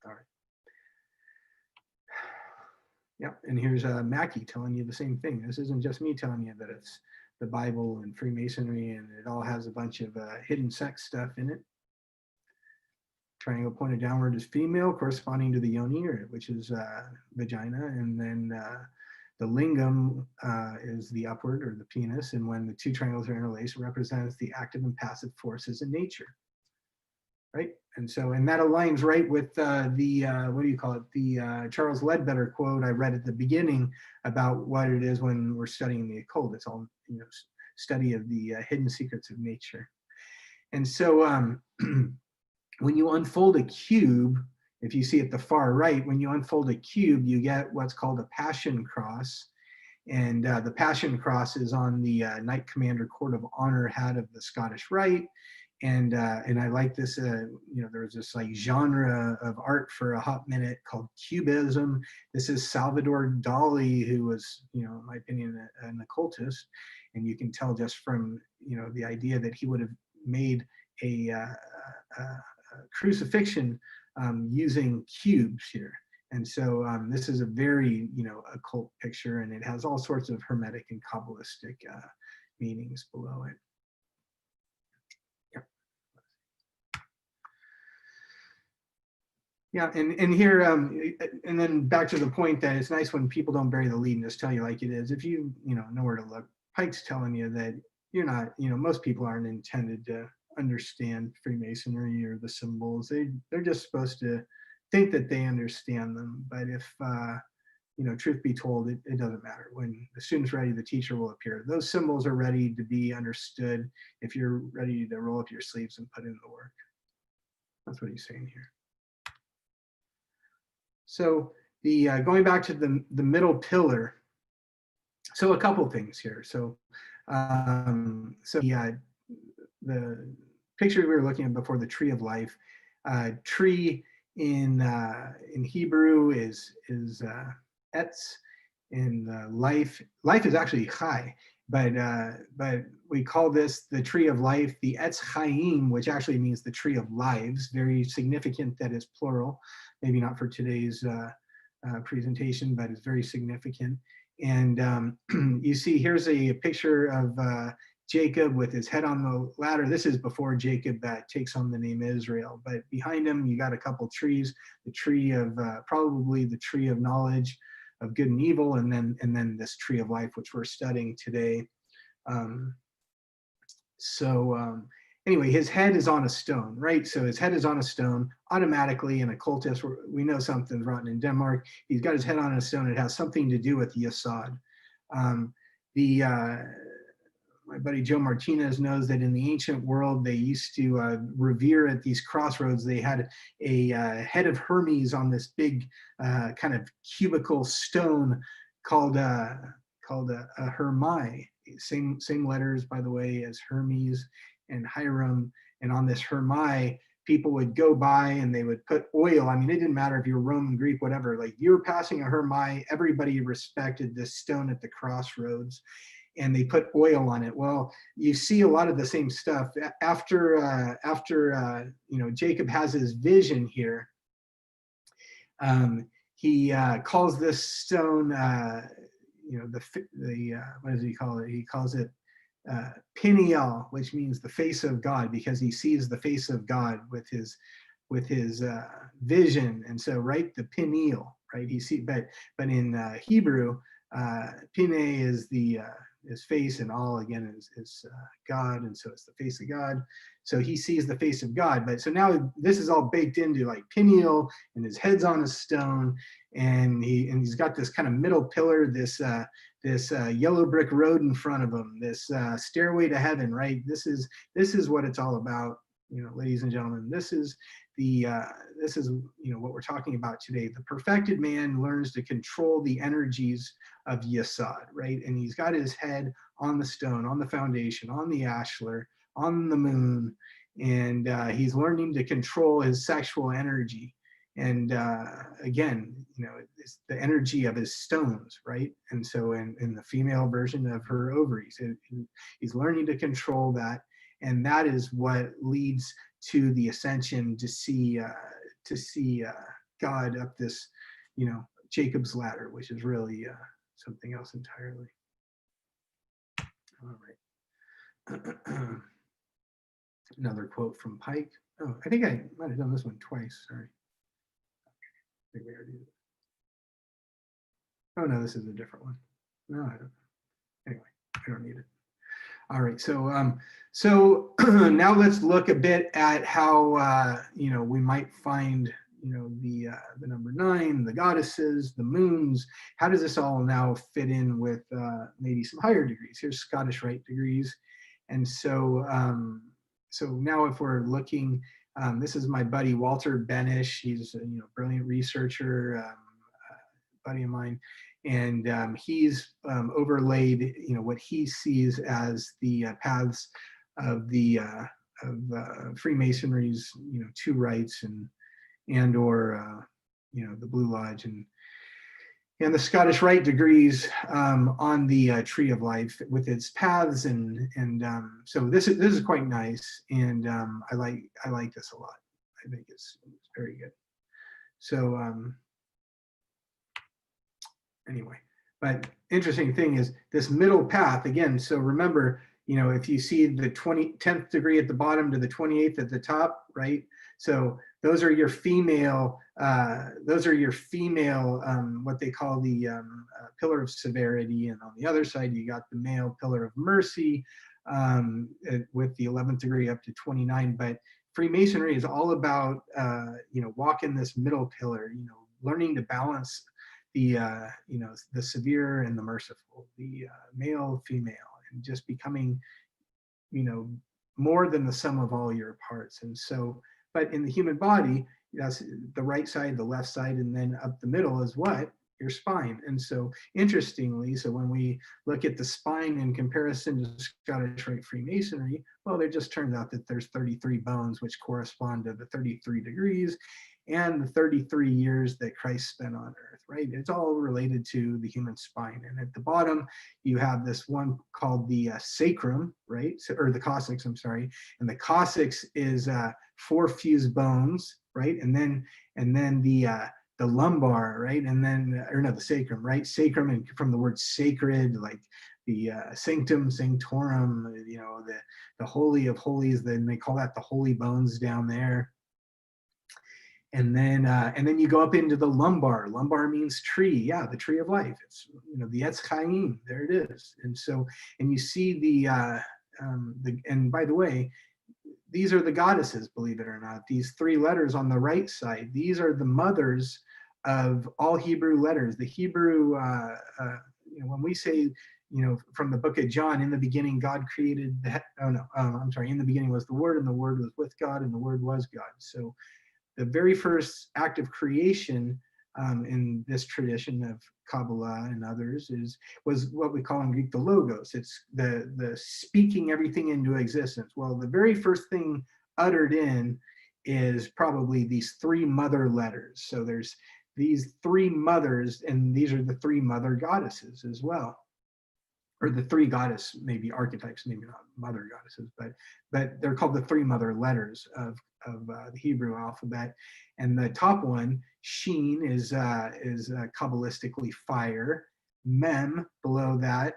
all right. Yeah, and here's Mackie telling you the same thing. This isn't just me telling you that it's the Bible and Freemasonry, and it all has a bunch of hidden sex stuff in it. Triangle pointed downward is female, corresponding to the yoni, which is vagina, and then the lingam is the upward, or the penis, and when the 2 triangles are interlaced, it represents the active and passive forces in nature, right? And so, and that aligns right with the Charles Ledbetter quote I read at the beginning about what it is when we're studying the occult. It's all, study of the hidden secrets of nature. And so when you unfold a cube, if you see at the far right, when you unfold a cube, you get what's called a passion cross. And the passion cross is on the Knight Commander Court of Honor hat of the Scottish Rite. And I like this, there was this like genre of art for a hot minute called Cubism. This is Salvador Dali, who was, in my opinion, an occultist. And you can tell just from, the idea that he would have made a crucifixion using cubes here. And so this is a very, occult picture, and it has all sorts of Hermetic and Kabbalistic meanings below it. Yeah, and here, and then back to the point that it's nice when people don't bury the lead and just tell you like it is. If you, know where to look, Pike's telling you that you're not, most people aren't intended to understand Freemasonry or the symbols. They're just supposed to think that they understand them. But if, truth be told, it doesn't matter. When the student's ready, the teacher will appear. Those symbols are ready to be understood if you're ready to roll up your sleeves and put in the work. That's what he's saying here. So the going back to the middle pillar. So a couple things here. So the picture we were looking at before, the tree of life. Tree in Hebrew is etz. In life is actually chai, but we call this the tree of life, the etz chaim, which actually means the tree of lives. Very significant that it's plural. Maybe not for today's presentation, but it's very significant. And you see, here's a picture of Jacob with his head on the ladder. This is before Jacob takes on the name Israel. But behind him, you got a couple trees. The tree of probably the tree of knowledge of good and evil, and then this tree of life, which we're studying today. Anyway, his head is on a stone, right? So his head is on a stone. Automatically, an occultist, we know something's rotten in Denmark. He's got his head on a stone. It has something to do with Yesod. My buddy Joe Martinez knows that in the ancient world, they used to revere at these crossroads. They had a head of Hermes on this big kind of cubical stone called a Hermai. Same letters, by the way, as Hermes and Hiram. And on this Hermai, people would go by and they would put oil. I mean, it didn't matter if you were Roman, Greek, whatever. Like, you were passing a Hermai, everybody respected this stone at the crossroads, and they put oil on it. Well, you see a lot of the same stuff. After Jacob has his vision here, he calls this stone, what does he call it? He calls it Peniel, which means the face of God, because he sees the face of God with his vision. And so, right, the Peniel, right? But in Hebrew, Pine is his face, and all again is God, and so it's the face of God. So he sees the face of God. But so now this is all baked into like Peniel, and his head's on a stone, and he's got this kind of middle pillar, this yellow brick road in front of him, this stairway to heaven, right? This is what it's all about, ladies and gentlemen. This is what we're talking about today. The perfected man learns to control the energies of Yesod, right? And he's got his head on the stone, on the foundation, on the ashlar, on the moon, and he's learning to control his sexual energy. And again, it's the energy of his stones, right? And so in the female version of her ovaries, he's learning to control that, and that is what leads to the ascension, to see God up this, Jacob's ladder, which is really something else entirely. All right. Another quote from Pike. Oh, I think I might have done this one twice. Sorry. I think we already did. Oh no, this is a different one. No, I don't. Anyway, I don't need it. All right, so now let's look a bit at how we might find the number 9, the goddesses, the moons. How does this all now fit in with maybe some higher degrees? Here's Scottish Rite degrees, and so now if we're looking, this is my buddy Walter Benish. He's a brilliant researcher, buddy of mine. And he's overlaid, what he sees as the paths of the Freemasonry's, 2 rites and/or the Blue Lodge and the Scottish Rite degrees on the Tree of Life with its paths, and so this is quite nice, and I like this a lot. I think it's very good. So. Anyway, but interesting thing is this middle path again. So remember, if you see the 10th degree at the bottom to the 28th at the top, right? So those are your female, what they call the pillar of severity. And on the other side, you got the male pillar of mercy. with the 11th degree up to 29. But Freemasonry is all about, walking this middle pillar, learning to balance the, the severe and the merciful, the male, female, and just becoming, more than the sum of all your parts. And so, but in the human body, that's the right side, the left side, and then up the middle is what? Your spine. And so interestingly, so when we look at the spine in comparison to Scottish Rite Freemasonry, well, it just turns out that there's 33 bones, which correspond to the 33 degrees and the 33 years that Christ spent on earth, right? It's all related to the human spine. And at the bottom, you have this one called the sacrum, right? So, or the coccyx, I'm sorry. And the coccyx is 4 fused bones, right? And then the lumbar, right? And then, or no, the sacrum, right? Sacrum, and from the word sacred, like the sanctum, sanctorum, the holy of holies, then they call that the holy bones down there. And then you go up into the lumbar. Lumbar means tree, yeah, the tree of life. It's, the Etz Chaim, there it is. And so, and you see and by the way, these are the goddesses, believe it or not. These 3 letters on the right side, these are the mothers of all Hebrew letters. The Hebrew, when we say, from the book of John, in the beginning God created, in the beginning was the Word, and the Word was with God, and the Word was God. So the very first act of creation in this tradition of Kabbalah and others was what we call in Greek the logos. It's the speaking everything into existence. Well, the very first thing uttered in is probably these 3 mother letters. So there's these 3 mothers, and these are the 3 mother goddesses as well, or the 3 goddess, maybe archetypes, maybe not mother goddesses, but they're called the 3 mother letters of the Hebrew alphabet. And the top one, Sheen, is Kabbalistically fire. Mem, below that,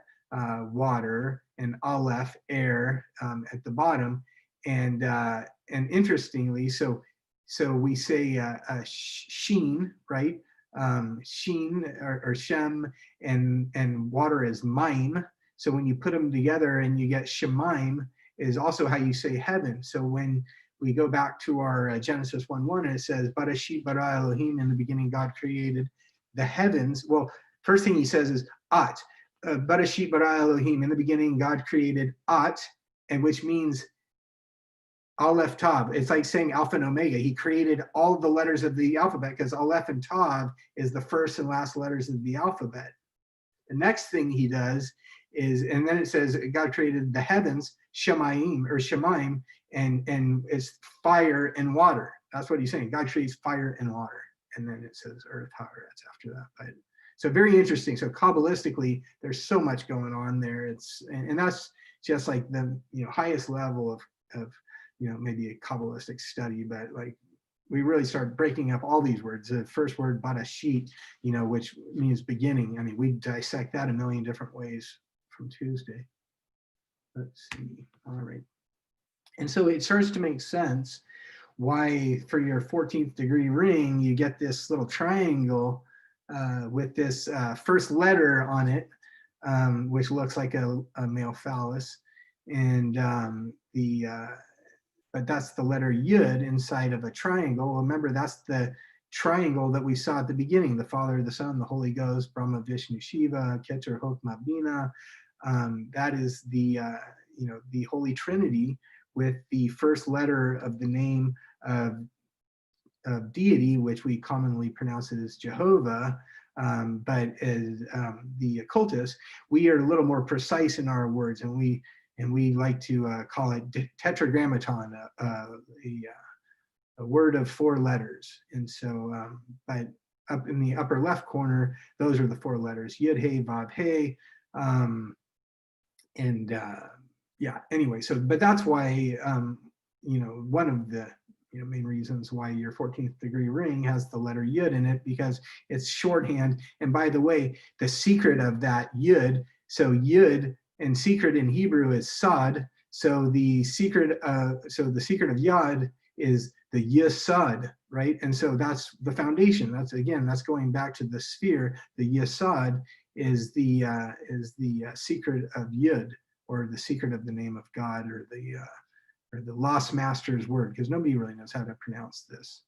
water, and Aleph, air, at the bottom. And interestingly, so we say Sheen, right? Sheen or Shem, and water is Maim. So when you put them together and you get Shemaim, is also how you say heaven. So when we go back to our Genesis 1:1, and it says, Barashit bara Elohim, in the beginning God created the heavens. Well, first thing he says is At. Barashit bara Elohim, in the beginning God created At, and which means Aleph Tav. It's like saying Alpha and Omega. He created all the letters of the alphabet, because Aleph and Tav is the first and last letters of the alphabet. The next thing he does is, and then it says God created the heavens, Shemaim, or Shemaim, and it's fire and water. That's what he's saying. God creates fire and water. And then it says earth, however, that's after that. But so very interesting. So Kabbalistically, there's so much going on there. And that's just like the highest level of maybe a Kabbalistic study, but like we really start breaking up all these words. The first word, Barashit, which means beginning. I mean, we dissect that a million different ways from Tuesday. Let's see. All right. And so it starts to make sense why for your 14th degree ring, you get this little triangle with this first letter on it, which looks like a male phallus. And but that's the letter Yud inside of a triangle. Remember, that's the triangle that we saw at the beginning: the Father, the Son, the Holy Ghost, Brahma, Vishnu, Shiva, Keter, Chokmah, Bina. That is the Holy Trinity, with the first letter of the name of deity, which we commonly pronounce as Jehovah. But as the occultists, we are a little more precise in our words, and we like to call it tetragrammaton, a word of 4 letters. And so, but up in the upper left corner, those are the 4 letters: Yud, Hey, Vav, Hey. Yeah, anyway, so, but that's why, one of the main reasons why your 14th degree ring has the letter Yud in it, because it's shorthand. And by the way, the secret of that Yud, so Yud and secret in Hebrew is Sod. So the secret of Yod is the Yesod, right? And so that's the foundation. That's going back to the sphere. The Yesod is the secret of Yud, or the secret of the name of God, or the lost master's word, because nobody really knows how to pronounce this.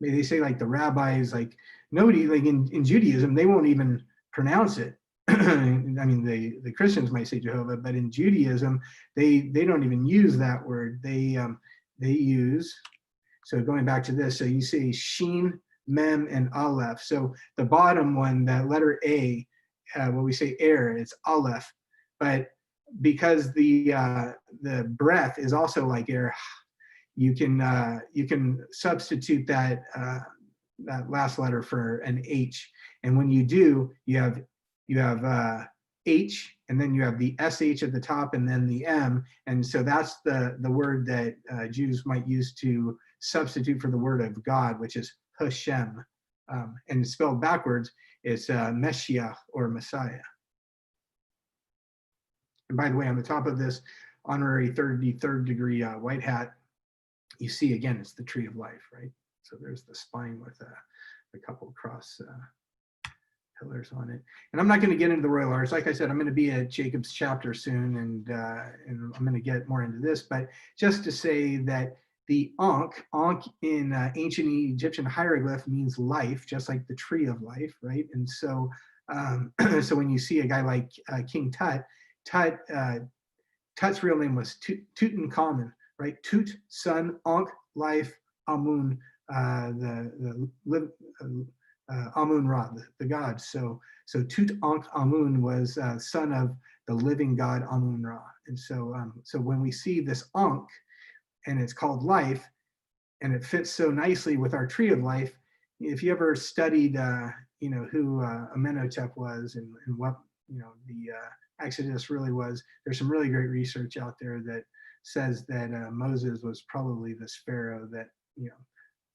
Maybe they say like the rabbis, like nobody, like in Judaism, they won't even pronounce it. I mean, the Christians might say Jehovah, but in Judaism, they don't even use that word. They use, so going back to this, so you say Shin, Mem, and Aleph. So the bottom one, that letter A, when we say air, it's Aleph, but because the breath is also like air, you can substitute that that last letter for an H, and when you do, you have H, and then you have the SH at the top, and then the M, and so that's the word that Jews might use to substitute for the word of God, which is Hashem, and spelled backwards, it's Meshiach, or Messiah. And by the way, on the top of this honorary 33rd degree white hat, you see again, it's the tree of life, right? So there's the spine with a couple cross pillars on it. And I'm not going to get into the Royal Arch. Like I said, I'm going to be at Jacob's chapter soon, and I'm going to get more into this. But just to say that the Ankh in ancient Egyptian hieroglyph means life, just like the tree of life, right? And so, so when you see a guy like King Tut, Tut's real name was Tutankhamun, right? Tut, son, Ankh, life, Amun, Amun Ra, the god. So Tutankhamun was son of the living god Amun Ra. And so, so when we see this Ankh, and it's called life, and it fits so nicely with our tree of life. If you ever studied, you know, who Amenhotep was, and what, you know, the Exodus really was, there's some really great research out there that says that Moses was probably this pharaoh that, you know,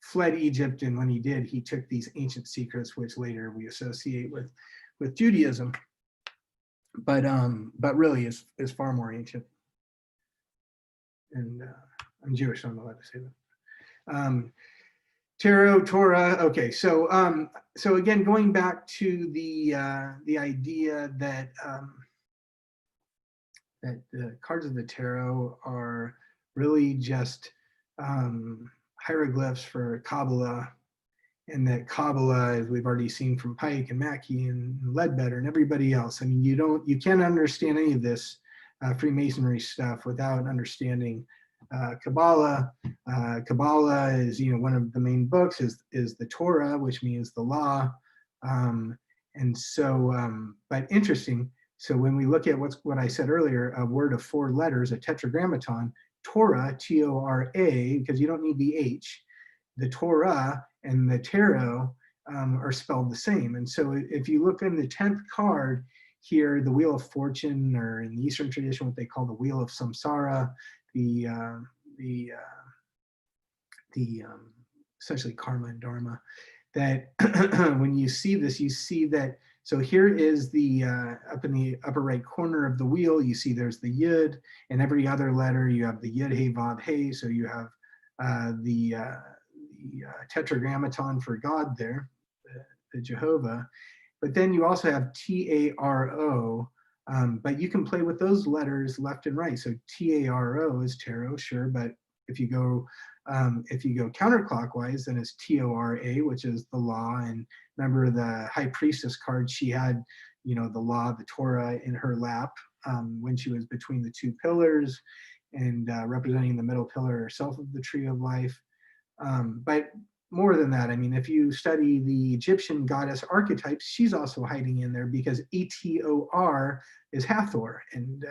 fled Egypt, and when he did, he took these ancient secrets, which later we associate with Judaism, but really is far more ancient. And I'm Jewish, so I'm allowed to say that. Tarot, Torah. Okay, so so again, going back to the idea that that the cards of the tarot are really just hieroglyphs for Kabbalah, and that Kabbalah, as we've already seen from Pike and Mackey and Ledbetter and everybody else. I mean, you can't understand any of this Freemasonry stuff without understanding Kabbalah. Kabbalah is, you know, one of the main books is the Torah, which means the law. And so, but interesting. So when we look at what I said earlier, a word of 4 letters, a tetragrammaton, Torah, T-O-R-A, because you don't need the H. The Torah and the tarot are spelled the same. And so if you look in the 10th card here, the Wheel of Fortune, or in the Eastern tradition, what they call the Wheel of Samsara, the essentially karma and dharma, that when you see this, you see that, so here is the, up in the upper right corner of the wheel, you see there's the Yud, and every other letter you have the Yud, Hey, Vav, Hey, so you have the tetragrammaton for God there, the Jehovah, but then you also have T-A-R-O, but you can play with those letters left and right. So T-A-R-O is tarot, sure, but if you go counterclockwise, then it's T-O-R-A, which is the law. And remember the High Priestess card, she had, you know, the law, the Torah in her lap when she was between the 2 pillars, and representing the middle pillar herself of the tree of life. But more than that, I mean, if you study the Egyptian goddess archetypes, she's also hiding in there, because Etor is Hathor, and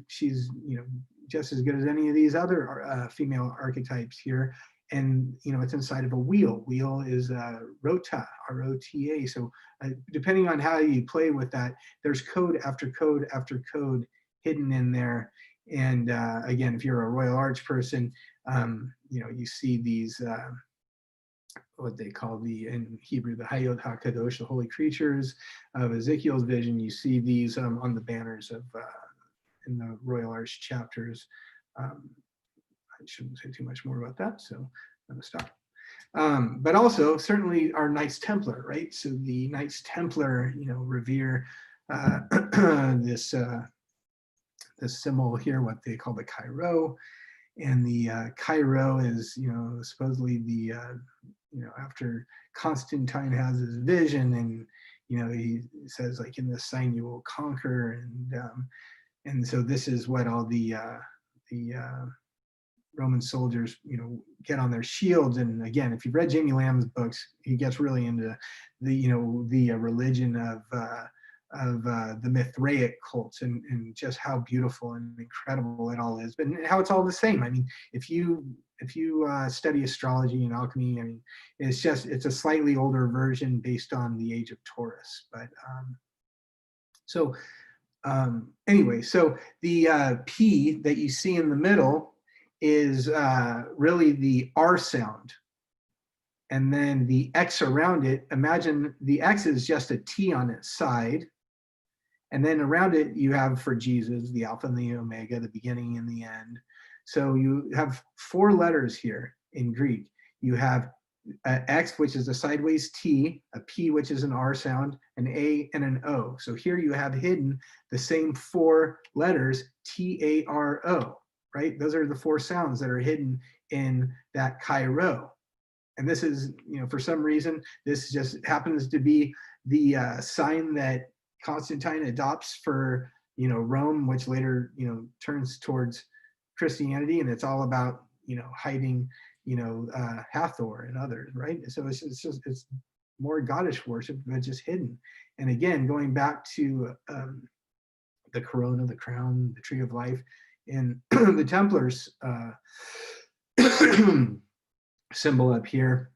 she's, you know, just as good as any of these other female archetypes here. And, you know, it's inside of a wheel. Wheel is Rota, R-O-T-A. So depending on how you play with that, there's code after code after code hidden in there. And again, if you're a Royal Arch person, you know, you see these, what they call in Hebrew, the Hayot HaKadosh, the holy creatures of Ezekiel's vision. You see these on the banners of, in the Royal Arch chapters. I shouldn't say too much more about that, so I'm gonna stop. But also, certainly our Knights Templar, right? So the Knights Templar, you know, revere this this symbol here, what they call the Chi-Rho. And the Chi-Rho is, supposedly the, after Constantine has his vision, and, he says, like, in this sign you will conquer. And so this is what all the Roman soldiers, get on their shields. And again, if you've read Jamie Lamb's books, he gets really into the religion of the Mithraic cults, and just how beautiful and incredible it all is, but how it's all the same. I mean, if you study astrology and alchemy, I mean, it's a slightly older version based on the age of Taurus. But anyway, so the P that you see in the middle is really the R sound. And then the X around it, imagine the X is just a T on its side. And then around it, you have, for Jesus, the Alpha and the Omega, the beginning and the end. So you have 4 letters here in Greek. You have X, which is a sideways T, a P, which is an R sound, an A, and an O. So here you have hidden the same 4 letters, T-A-R-O, right? Those are the 4 sounds that are hidden in that Chi-Rho. And this is, for some reason, this just happens to be the sign that Constantine adopts for, Rome, which later, turns towards Christianity. And it's all about, hiding, Hathor and others, right? So it's more goddess worship, but just hidden. And again, going back to the corona, the crown, the tree of life, in the Templars symbol up here,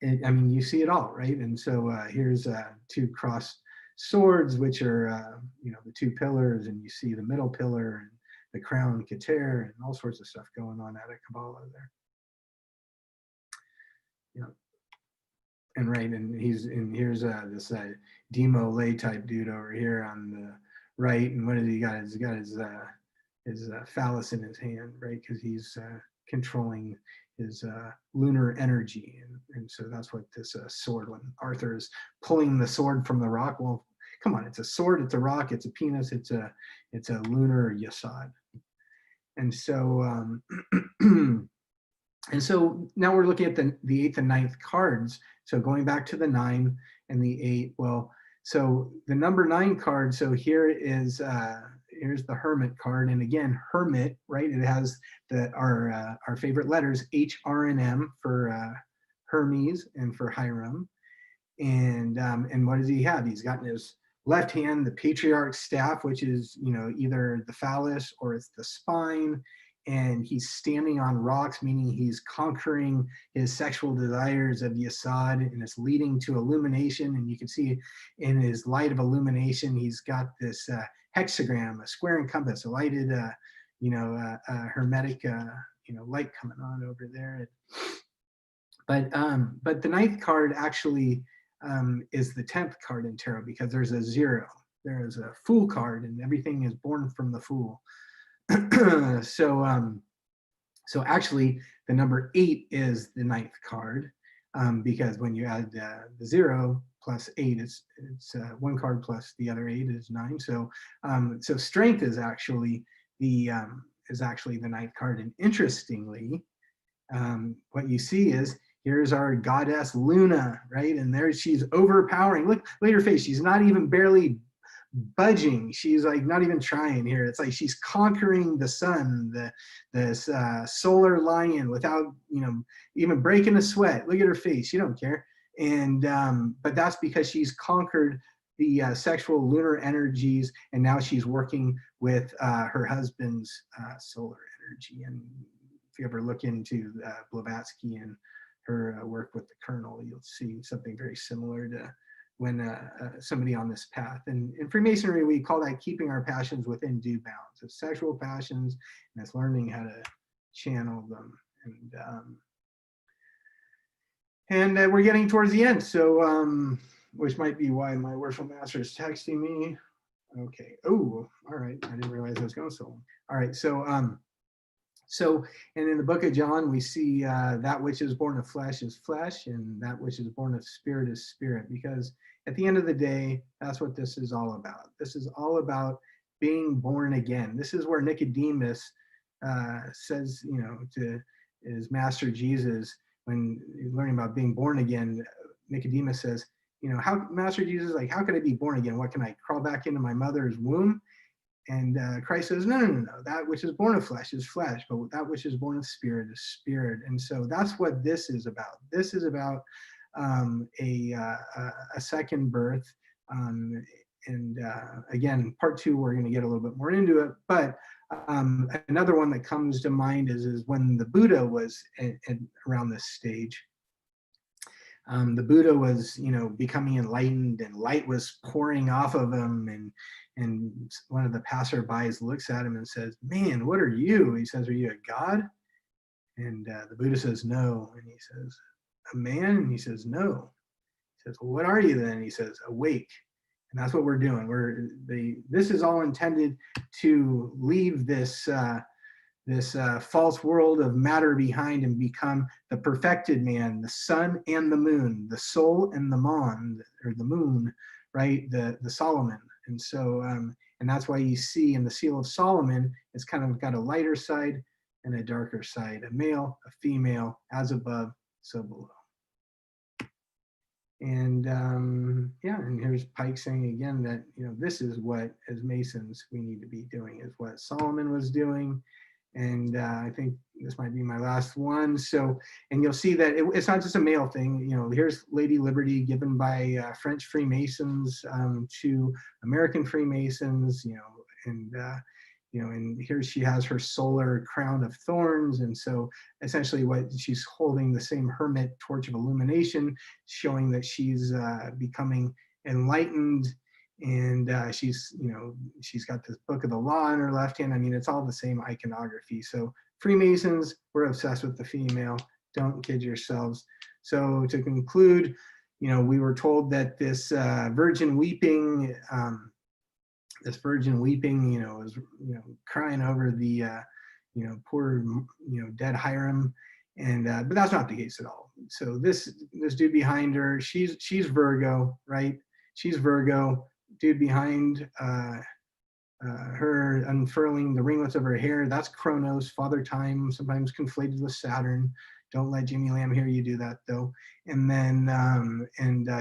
I mean, you see it all, right? And so here's 2 crossed swords, which are, the 2 pillars, and you see the middle pillar and the crown, Keter, and all sorts of stuff going on out of Kabbalah there. And right, and here's this Demo lay type dude over here on the right, and what has he got? He's got his phallus in his hand, right? Because he's controlling his lunar energy, and so that's what this sword, when Arthur is pulling the sword from the rock, well, come on, it's a sword, it's a rock, it's a penis, it's a lunar yasad. And so and so now we're looking at the 8th and 9th cards. So going back to the 9 and the 8, well, so the number 9 card, so here is here's the Hermit card, and again, Hermit, right? It has our favorite letters, H, R, and M for Hermes and for Hiram. And what does he have? He's got in his left hand the patriarch's staff, which is, either the phallus or it's the spine, and he's standing on rocks, meaning he's conquering his sexual desires of Yasad, and it's leading to illumination. And you can see in his light of illumination, he's got this hexagram, a square and compass, a lighted, hermetic, light coming on over there. But the 9th card actually is the 10th card in tarot, because there's a 0. There is a Fool card, and everything is born from the Fool. So actually, the number 8 is the 9th card, because when you add the 0 plus 8, it's 1 card plus the other 8 is 9. So so strength is actually the 9th card. And interestingly, what you see is, here's our goddess Luna, right? And there she's overpowering. Look at her face. She's not even barely budging. She's like not even trying here. It's like she's conquering the sun, this solar lion, without even breaking a sweat. Look at her face. She don't care. And but that's because she's conquered the sexual lunar energies, and now she's working with her husband's solar energy. And if you ever look into Blavatsky and her work with the Colonel, you'll see something very similar to when somebody on this path. And in Freemasonry, we call that keeping our passions within due bounds. It's sexual passions, and it's learning how to channel them. And we're getting towards the end, so which might be why my worshipful master is texting me. Okay. Oh, all right. I didn't realize I was going so long. All right. So and in the book of John, we see that which is born of flesh is flesh, and that which is born of spirit is spirit, because at the end of the day, that's what this is all about. This is all about being born again. This is where Nicodemus says, to his master Jesus, when he's learning about being born again, Nicodemus says, how, Master Jesus, like, how could I be born again? What, can I crawl back into my mother's womb? And Christ says, no. That which is born of flesh is flesh, but that which is born of spirit is spirit. And so that's what this is about. This is about a second birth. Again, part 2, we're going to get a little bit more into it. But another one that comes to mind is when the Buddha was around this stage. The Buddha was, becoming enlightened, and light was pouring off of him. And one of the passerbys looks at him and says, "Man, what are you?" He says, "Are you a god?" And the Buddha says, "No." And he says, "A man?" And he says, "No." He says, "Well, what are you then?" And he says, "Awake." And that's what we're doing. This is all intended to leave this false world of matter behind and become the perfected man, the sun and the moon, the soul and the mon, or the moon, right? The Solomon. And so, and that's why you see in the Seal of Solomon, it's kind of got a lighter side and a darker side, a male, a female, as above, so below. And yeah, and here's Pike saying again that, this is what, as Masons, we need to be doing, is what Solomon was doing. And I think this might be my last one. So, and you'll see that it's not just a male thing. Here's Lady Liberty given by French Freemasons to American Freemasons, and here she has her solar crown of thorns. And so essentially what she's holding, the same hermit torch of illumination, showing that she's becoming enlightened. And she's got this book of the law in her left hand. I mean, it's all the same iconography. So Freemasons, we're obsessed with the female. Don't kid yourselves. So to conclude, we were told that this virgin weeping, is crying over the poor dead Hiram, and but that's not the case at all. So this dude behind her, she's Virgo, right? She's Virgo. Dude behind her, unfurling the ringlets of her hair, that's Kronos, Father Time, sometimes conflated with Saturn. Don't let Jimmy Lamb hear you do that, though. And then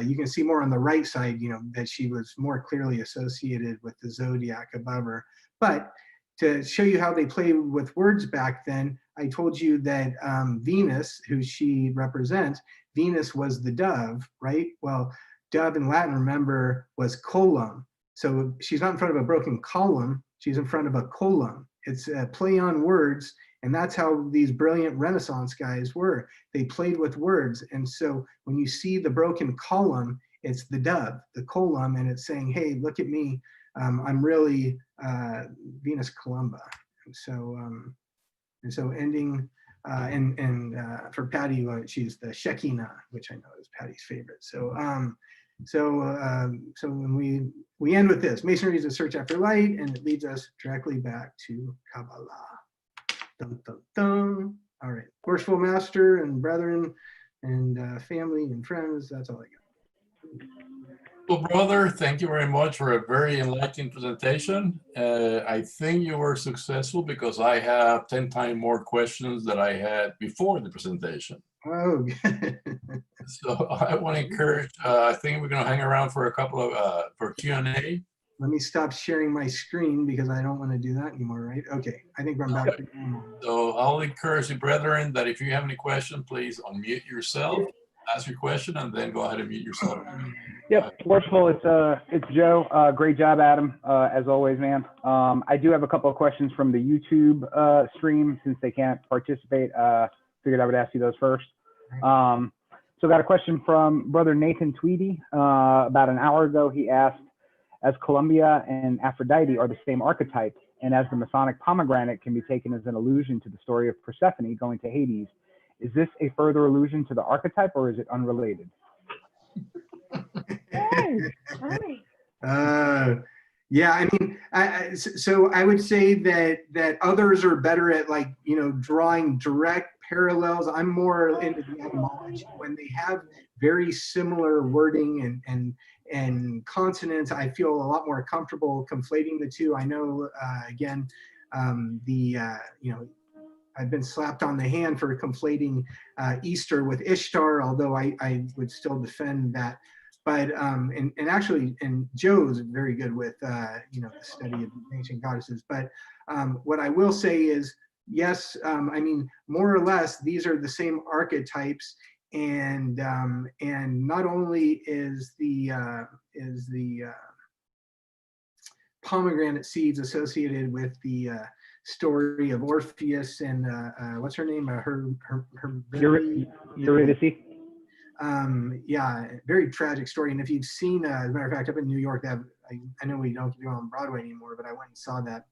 you can see more on the right side, that she was more clearly associated with the zodiac above her. But to show you how they play with words back then, I told you that Venus, who she represents, Venus was the dove, right? Well, dove in Latin, remember, was column. So she's not in front of a broken column, she's in front of a column. It's a play on words, and that's how these brilliant Renaissance guys were. They played with words. And so when you see the broken column, it's the dove, the column, and it's saying, hey, look at me, I'm really Venus Columba. And so ending, for Patty, she's the Shekinah, which I know is Patty's favorite. So when we end with this, Masonry is a search after light, and it leads us directly back to Kabbalah. Dun, dun, dun. All right, worshipful master and brethren and family and friends, that's all I got. Well, brother, thank you very much for a very enlightening presentation. I think you were successful because I have 10 times more questions than I had before the presentation. Oh, good. So I want to encourage, I think we're going to hang around for a couple of, for Q&A. Let me stop sharing my screen because I don't want to do that anymore, right? Okay, I think I'm back to normal. So I'll encourage the brethren that if you have any question, please unmute yourself, ask your question, and then go ahead and mute yourself. Yep, worshipful. It's Joe. Great job, Adam. As always, man. I do have a couple of questions from the YouTube stream since they can't participate. Figured I would ask you those first. So got a question from Brother Nathan Tweedy. About an hour ago, he asked, as Columbia and Aphrodite are the same archetype, and as the Masonic pomegranate can be taken as an allusion to the story of Persephone going to Hades, is this a further allusion to the archetype, or is it unrelated? Yeah, I mean, so I would say that others are better at, like, drawing direct parallels. I'm more into the etymology when they have very similar wording and and consonants. I feel a lot more comfortable conflating the two. I know, again, I've been slapped on the hand for conflating Easter with Ishtar, although I would still defend that. But and Joe's very good with the study of ancient goddesses. But what I will say is, yes, I mean, more or less these are the same archetypes, and not only is the pomegranate seeds associated with the story of Orpheus and what's her name? Eurydice. Yeah, very tragic story. And if you've seen, as a matter of fact, up in New York, I know we don't do it on Broadway anymore, but I went and saw that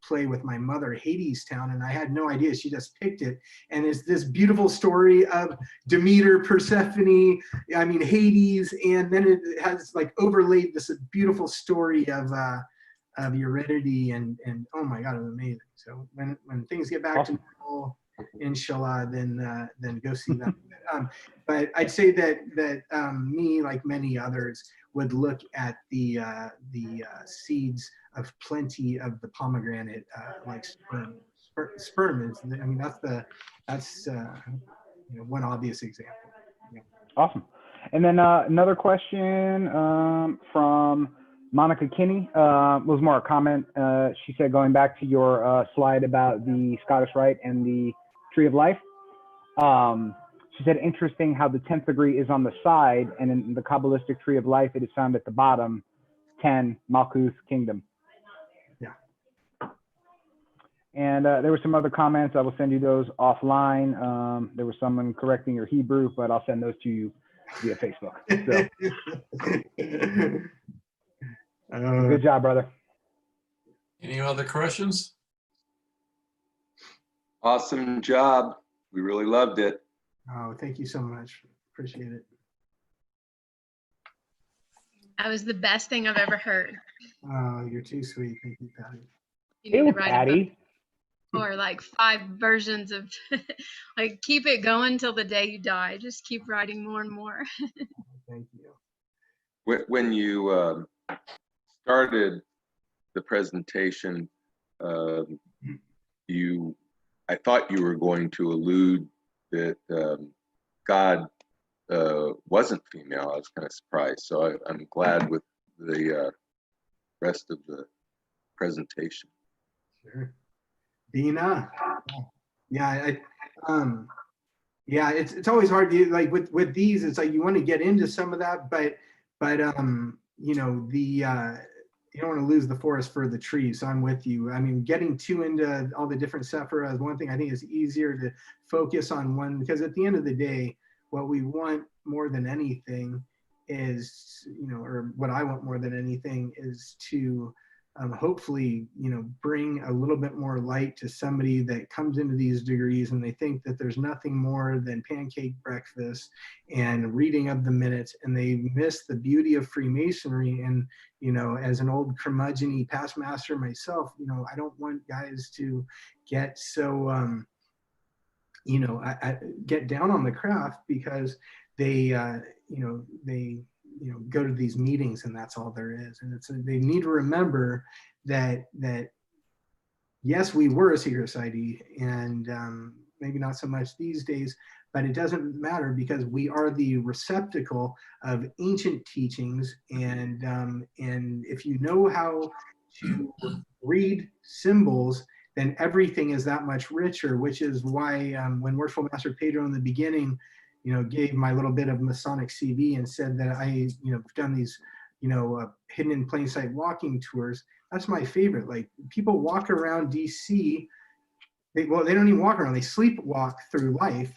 play with my mother, Hadestown, and I had no idea. She just picked it, and it's this beautiful story of Demeter, Persephone, I mean Hades, and then it has like overlaid this beautiful story of Eurydice, and oh my God, it was amazing. So when things get back to normal, inshallah, then go see that. But I'd say that me, like many others, would look at the seeds of plenty of the pomegranate like sperm. Sperm is, I mean, that's one obvious example. Yeah. Awesome. And then another question from Monica Kinney was more a comment. She said, going back to your slide about the Scottish Rite and the Tree of Life, she said, interesting how the 10th degree is on the side, and in the Kabbalistic Tree of Life, it is found at the bottom, 10, Malkuth, Kingdom. Yeah. And there were some other comments. I will send you those offline. There was someone correcting your Hebrew, but I'll send those to you via Facebook. So, good job, brother. Any other questions? Awesome job. We really loved it. Oh, thank you so much. Appreciate it. That was the best thing I've ever heard. Oh, you're too sweet. Thank you, Patty. You need Ew, to write a Patty. book or like 5 versions of, like, keep it going till the day you die. Just keep writing more and more. Thank you. When you started the presentation, I thought you were going to allude that God wasn't female. I was kind of surprised. So I'm glad with the rest of the presentation. Sure. Dina. Yeah, yeah, it's always hard to, like, with these, it's like you want to get into some of that, but you know, you don't want to lose the forest for the trees. So I'm with you. I mean, getting too into all the different sephiras, one thing I think is easier to focus on one, because at the end of the day, what we want more than anything is, or what I want more than anything is to hopefully, bring a little bit more light to somebody that comes into these degrees and they think that there's nothing more than pancake breakfast and reading of the minutes, and they miss the beauty of Freemasonry. And, as an old curmudgeon-y past master myself, I don't want guys to get so, I get down on the craft because they, go to these meetings and that's all there is. And they need to remember that yes, we were a secret society, and maybe not so much these days, but it doesn't matter because we are the receptacle of ancient teachings. And if you know how to read symbols, then everything is that much richer, which is why when Worshipful Master Pedro in the beginning, gave my little bit of Masonic CV and said that I, done these, hidden in plain sight walking tours. That's my favorite. Like, people walk around DC, they don't even walk around, they sleepwalk through life.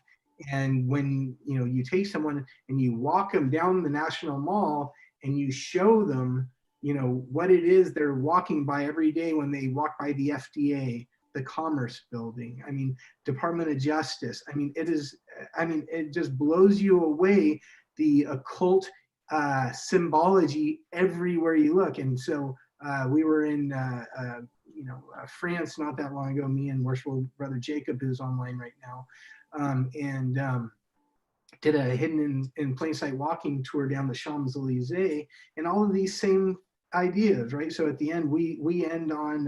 And when, you take someone and you walk them down the National Mall and you show them, what it is they're walking by every day when they walk by the FDA, the Commerce Building, Department of Justice. It just blows you away, the occult symbology everywhere you look. And so we were in France not that long ago, me and Worshipful Brother Jacob, who's online right now. did a hidden in plain sight walking tour down the Champs-Elysees, and all of these same ideas, right? So at the end, we end on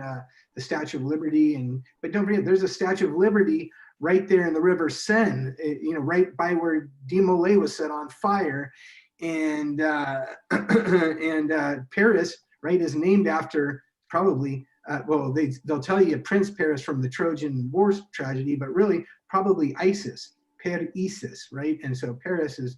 the Statue of Liberty, but don't forget, there's a Statue of Liberty right there in the River Seine, right by where De Molay was set on fire, and Paris, right, is named after probably. Well, they'll tell you Prince Paris from the Trojan War tragedy, but really probably Isis, Per-Isis, right? And so Paris is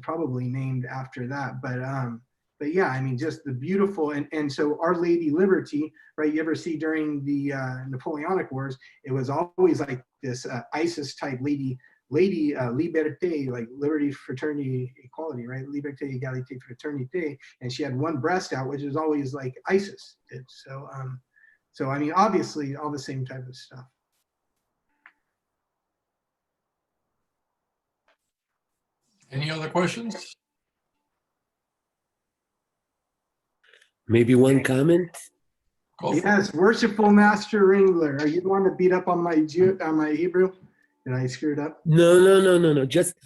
probably named after that. But yeah, I mean, just the beautiful, and so Our Lady Liberty, right? You ever see during the Napoleonic Wars, it was always like this Isis type lady, liberté, like liberty, fraternity, equality, right? Liberté, égalité, fraternité, and she had one breast out, which is always like Isis did. So I mean, obviously, all the same type of stuff. Any other questions? Maybe one comment? Go for it. Yes, Worshipful Master Ringler. Are you the one to beat up on my Hebrew? Did I screw it up? No. Just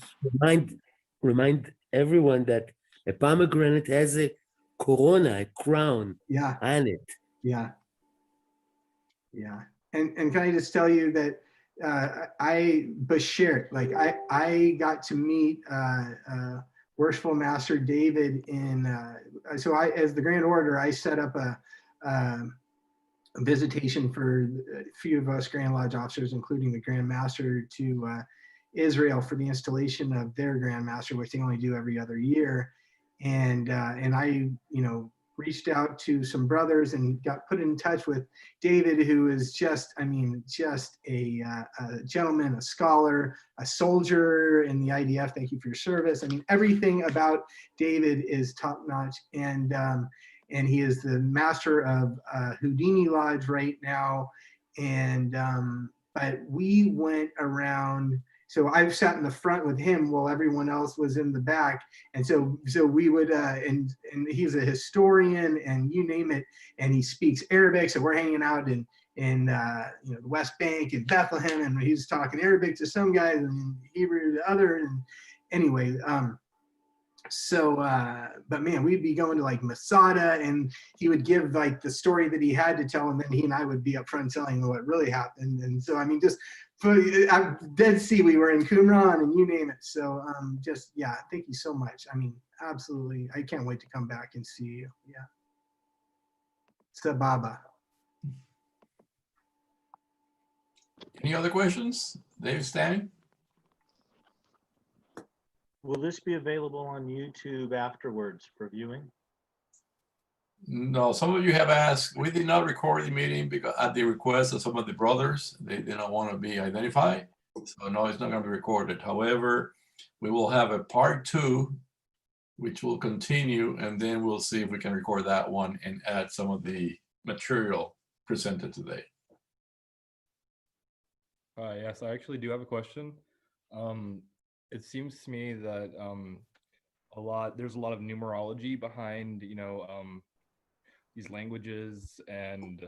remind everyone that a pomegranate has a corona, a crown on it. Yeah. And can I just tell you that Bashir, like I got to meet Worshipful Master David so as the Grand Orator, I set up a visitation for a few of us Grand Lodge officers, including the Grand Master, to Israel for the installation of their Grand Master, which they only do every other year. And I, reached out to some brothers and got put in touch with David, who is just a gentleman, a scholar, a soldier in the IDF. Thank you for your service. I mean, everything about David is top notch. And he is the master of Houdini Lodge right now. And but we went around. So I've sat in the front with him while everyone else was in the back. And so we would, and he's a historian and you name it, and he speaks Arabic. So we're hanging out in the West Bank and Bethlehem, and he's talking Arabic to some guys and Hebrew to other. And anyway, but man, we'd be going to like Masada, and he would give like the story that he had to tell, and then he and I would be up front telling what really happened. And so, I mean, just for Dead Sea, we were in Qumran and you name it. So thank you so much. I mean, absolutely. I can't wait to come back and see you. Yeah. Sababa. Any other questions? Dave Stang? Will this be available on YouTube afterwards for viewing? No, some of you have asked. We did not record the meeting because at the request of some of the brothers, they did not want to be identified. So no, it's not going to be recorded. However, we will have a part 2, which will continue, and then we'll see if we can record that one and add some of the material presented today. Yes, I actually do have a question. It seems to me that there's a lot of numerology behind, these languages, and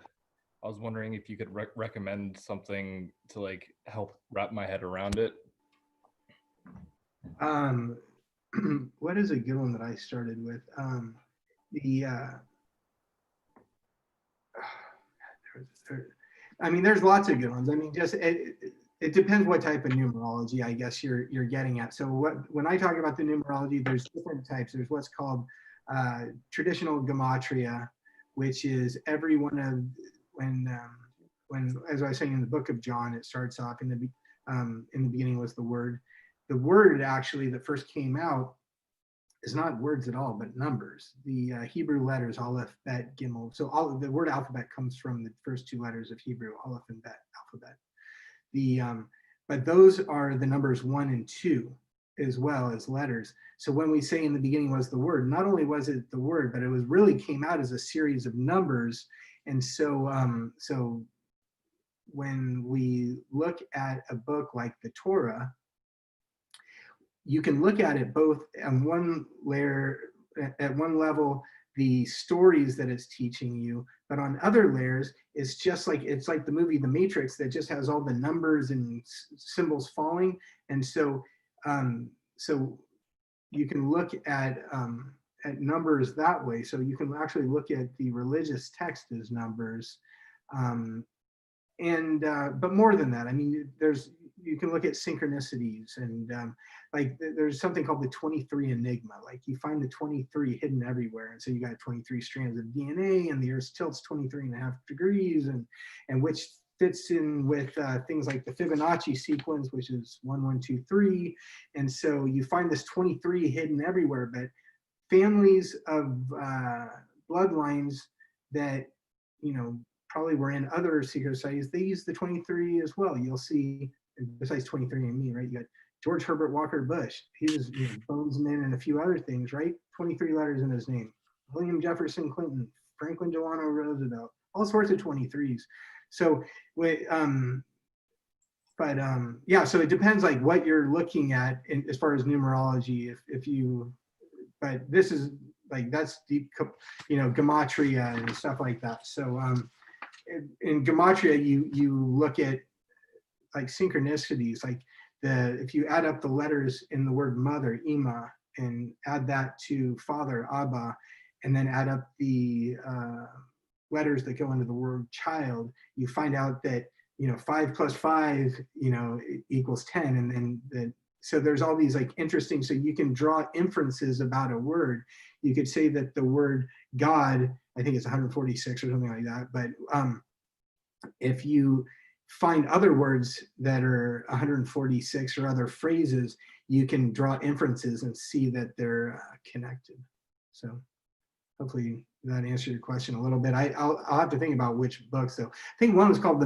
I was wondering if you could recommend something to like help wrap my head around it. What is a good one that I started with? I mean, there's lots of good ones. I mean, just it depends what type of numerology, I guess, you're getting at. So when I talk about the numerology, there's different types. There's what's called traditional gematria, which is every one of when as I was saying in the book of John, it starts off in the beginning was the word. The word actually that first came out is not words at all, but numbers. The Hebrew letters, Aleph, Bet, Gimel. So the word alphabet comes from the first 2 letters of Hebrew, Aleph and Bet, alphabet. But those are the numbers 1 and 2 as well as letters. So when we say in the beginning was the word, not only was it the word, but it was really came out as a series of numbers. And so when we look at a book like the Torah, you can look at it both on one layer, at one level, the stories that it's teaching you, but on other layers, it's just like, it's like the movie The Matrix that just has all the numbers and symbols falling. And so so you can look at numbers that way. So you can actually look at the religious text as numbers. But more than that, I mean, you can look at synchronicities and like there's something called the 23 enigma. Like you find the 23 hidden everywhere. And so you got 23 strands of DNA and the Earth's tilt's 23.5 degrees and which fits in with things like the Fibonacci sequence, which is 1, 1, 2, 3. And so you find this 23 hidden everywhere, but families of bloodlines that, you know, probably were in other secret societies, they use the 23 as well. You'll see, besides 23andMe, right? You got George Herbert Walker Bush. He was, you know, Bonesman and a few other things, right? 23 letters in his name. William Jefferson Clinton, Franklin Delano Roosevelt, all sorts of 23s. So, yeah, so it depends like what you're looking at as far as numerology. But this is like, that's deep, you know, gematria and stuff like that. So in gematria, you look at like synchronicities, like if you add up the letters in the word mother, Ima, and add that to father, Abba, and then add up the letters that go into the word child, you find out that, you know, 5 plus 5, you know, equals 10. And then so there's all these like interesting, so you can draw inferences about a word. You could say that the word God, I think it's 146 or something like that. But if you find other words that are 146 or other phrases, you can draw inferences and see that they're connected. So hopefully that answered your question a little bit. I'll have to think about which book. So I think one was called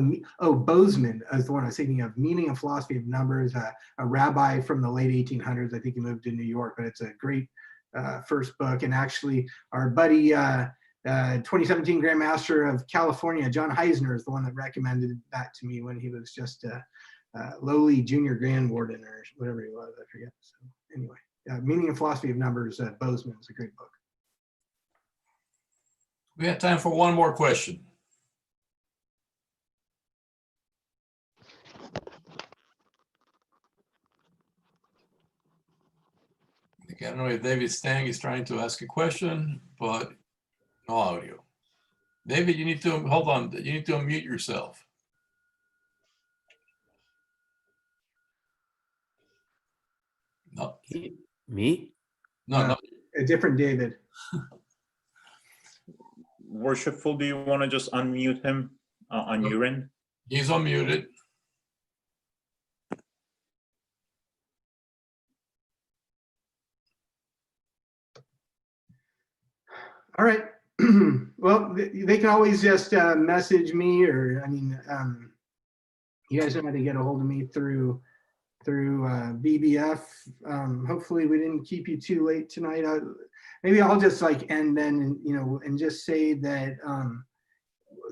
Bozeman is the one I was thinking of, Meaning and Philosophy of Numbers, a rabbi from the late 1800s. I think he moved to New York, but it's a great first book. And actually our buddy, 2017 Grand Master of California, John Heisner, is the one that recommended that to me when he was just a lowly junior Grand Warden or whatever he was, I forget. So anyway, Meaning and Philosophy of Numbers, Bozeman is a great book. We have time for one more question. I don't know if David Stang is trying to ask a question, but no audio. David, you need to, hold on, you need to unmute yourself. No. Me? No, no. A different David. Worshipful, do you want to just unmute him on your end? He's unmuted. All right. Well, they can always just message me, or I mean, you guys know how to get a hold of me through BBF. Hopefully we didn't keep you too late tonight. Maybe I'll just like end then, you know, and just say that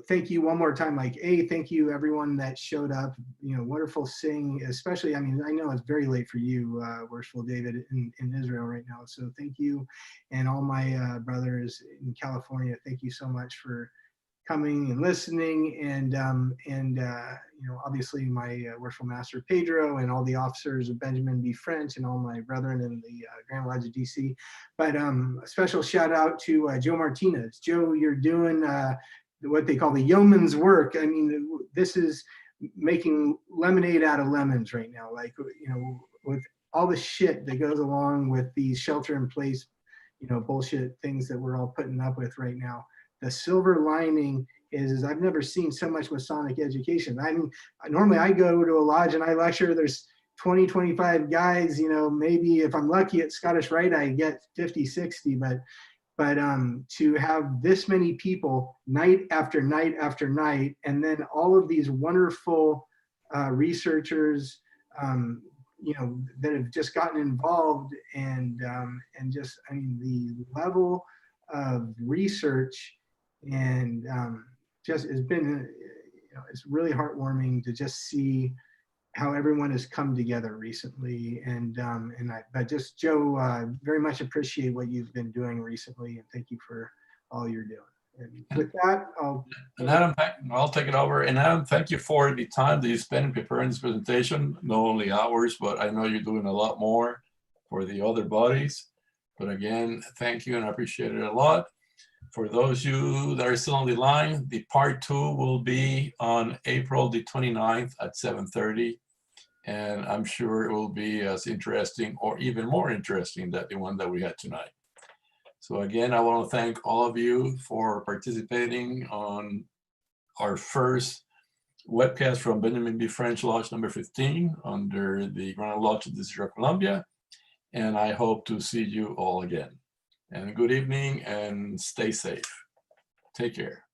thank you one more time. Like, thank you everyone that showed up. You know, wonderful sing, especially. I mean, I know it's very late for you, Worshipful David, in Israel right now. So thank you, and all my brothers in California. Thank you so much for coming and listening, and you know, obviously my Worshipful Master Pedro and all the officers of Benjamin B. French and all my brethren in the Grand Lodge of DC. But a special shout out to Joe Martinez. Joe, you're doing what they call the yeoman's work. I mean, this is making lemonade out of lemons right now. Like, you know, with all the shit that goes along with these shelter in place, you know, bullshit things that we're all putting up with right now. The silver lining is I've never seen so much Masonic education. I mean, normally I go to a lodge and I lecture, there's 20, 25 guys, you know, maybe if I'm lucky at Scottish Rite, I get 50, 60, but to have this many people night after night after night, and then all of these wonderful researchers, you know, that have just gotten involved, and just, I mean, the level of research and just has been, you know, it's really heartwarming to just see how everyone has come together recently. But just Joe, very much appreciate what you've been doing recently, and thank you for all you're doing. And with that, I'll take it over. And Adam, thank you for the time that you spent preparing this presentation. Not only hours, but I know you're doing a lot more for the other bodies. But again, thank you and I appreciate it a lot. For those of you that are still on the line, the part 2 will be on April the 29th at 7:30. And I'm sure it will be as interesting or even more interesting than the one that we had tonight. So again, I want to thank all of you for participating on our first webcast from Benjamin B. French Lodge number 15 under the Grand Lodge of the District of Columbia. And I hope to see you all again. And good evening and stay safe. Take care.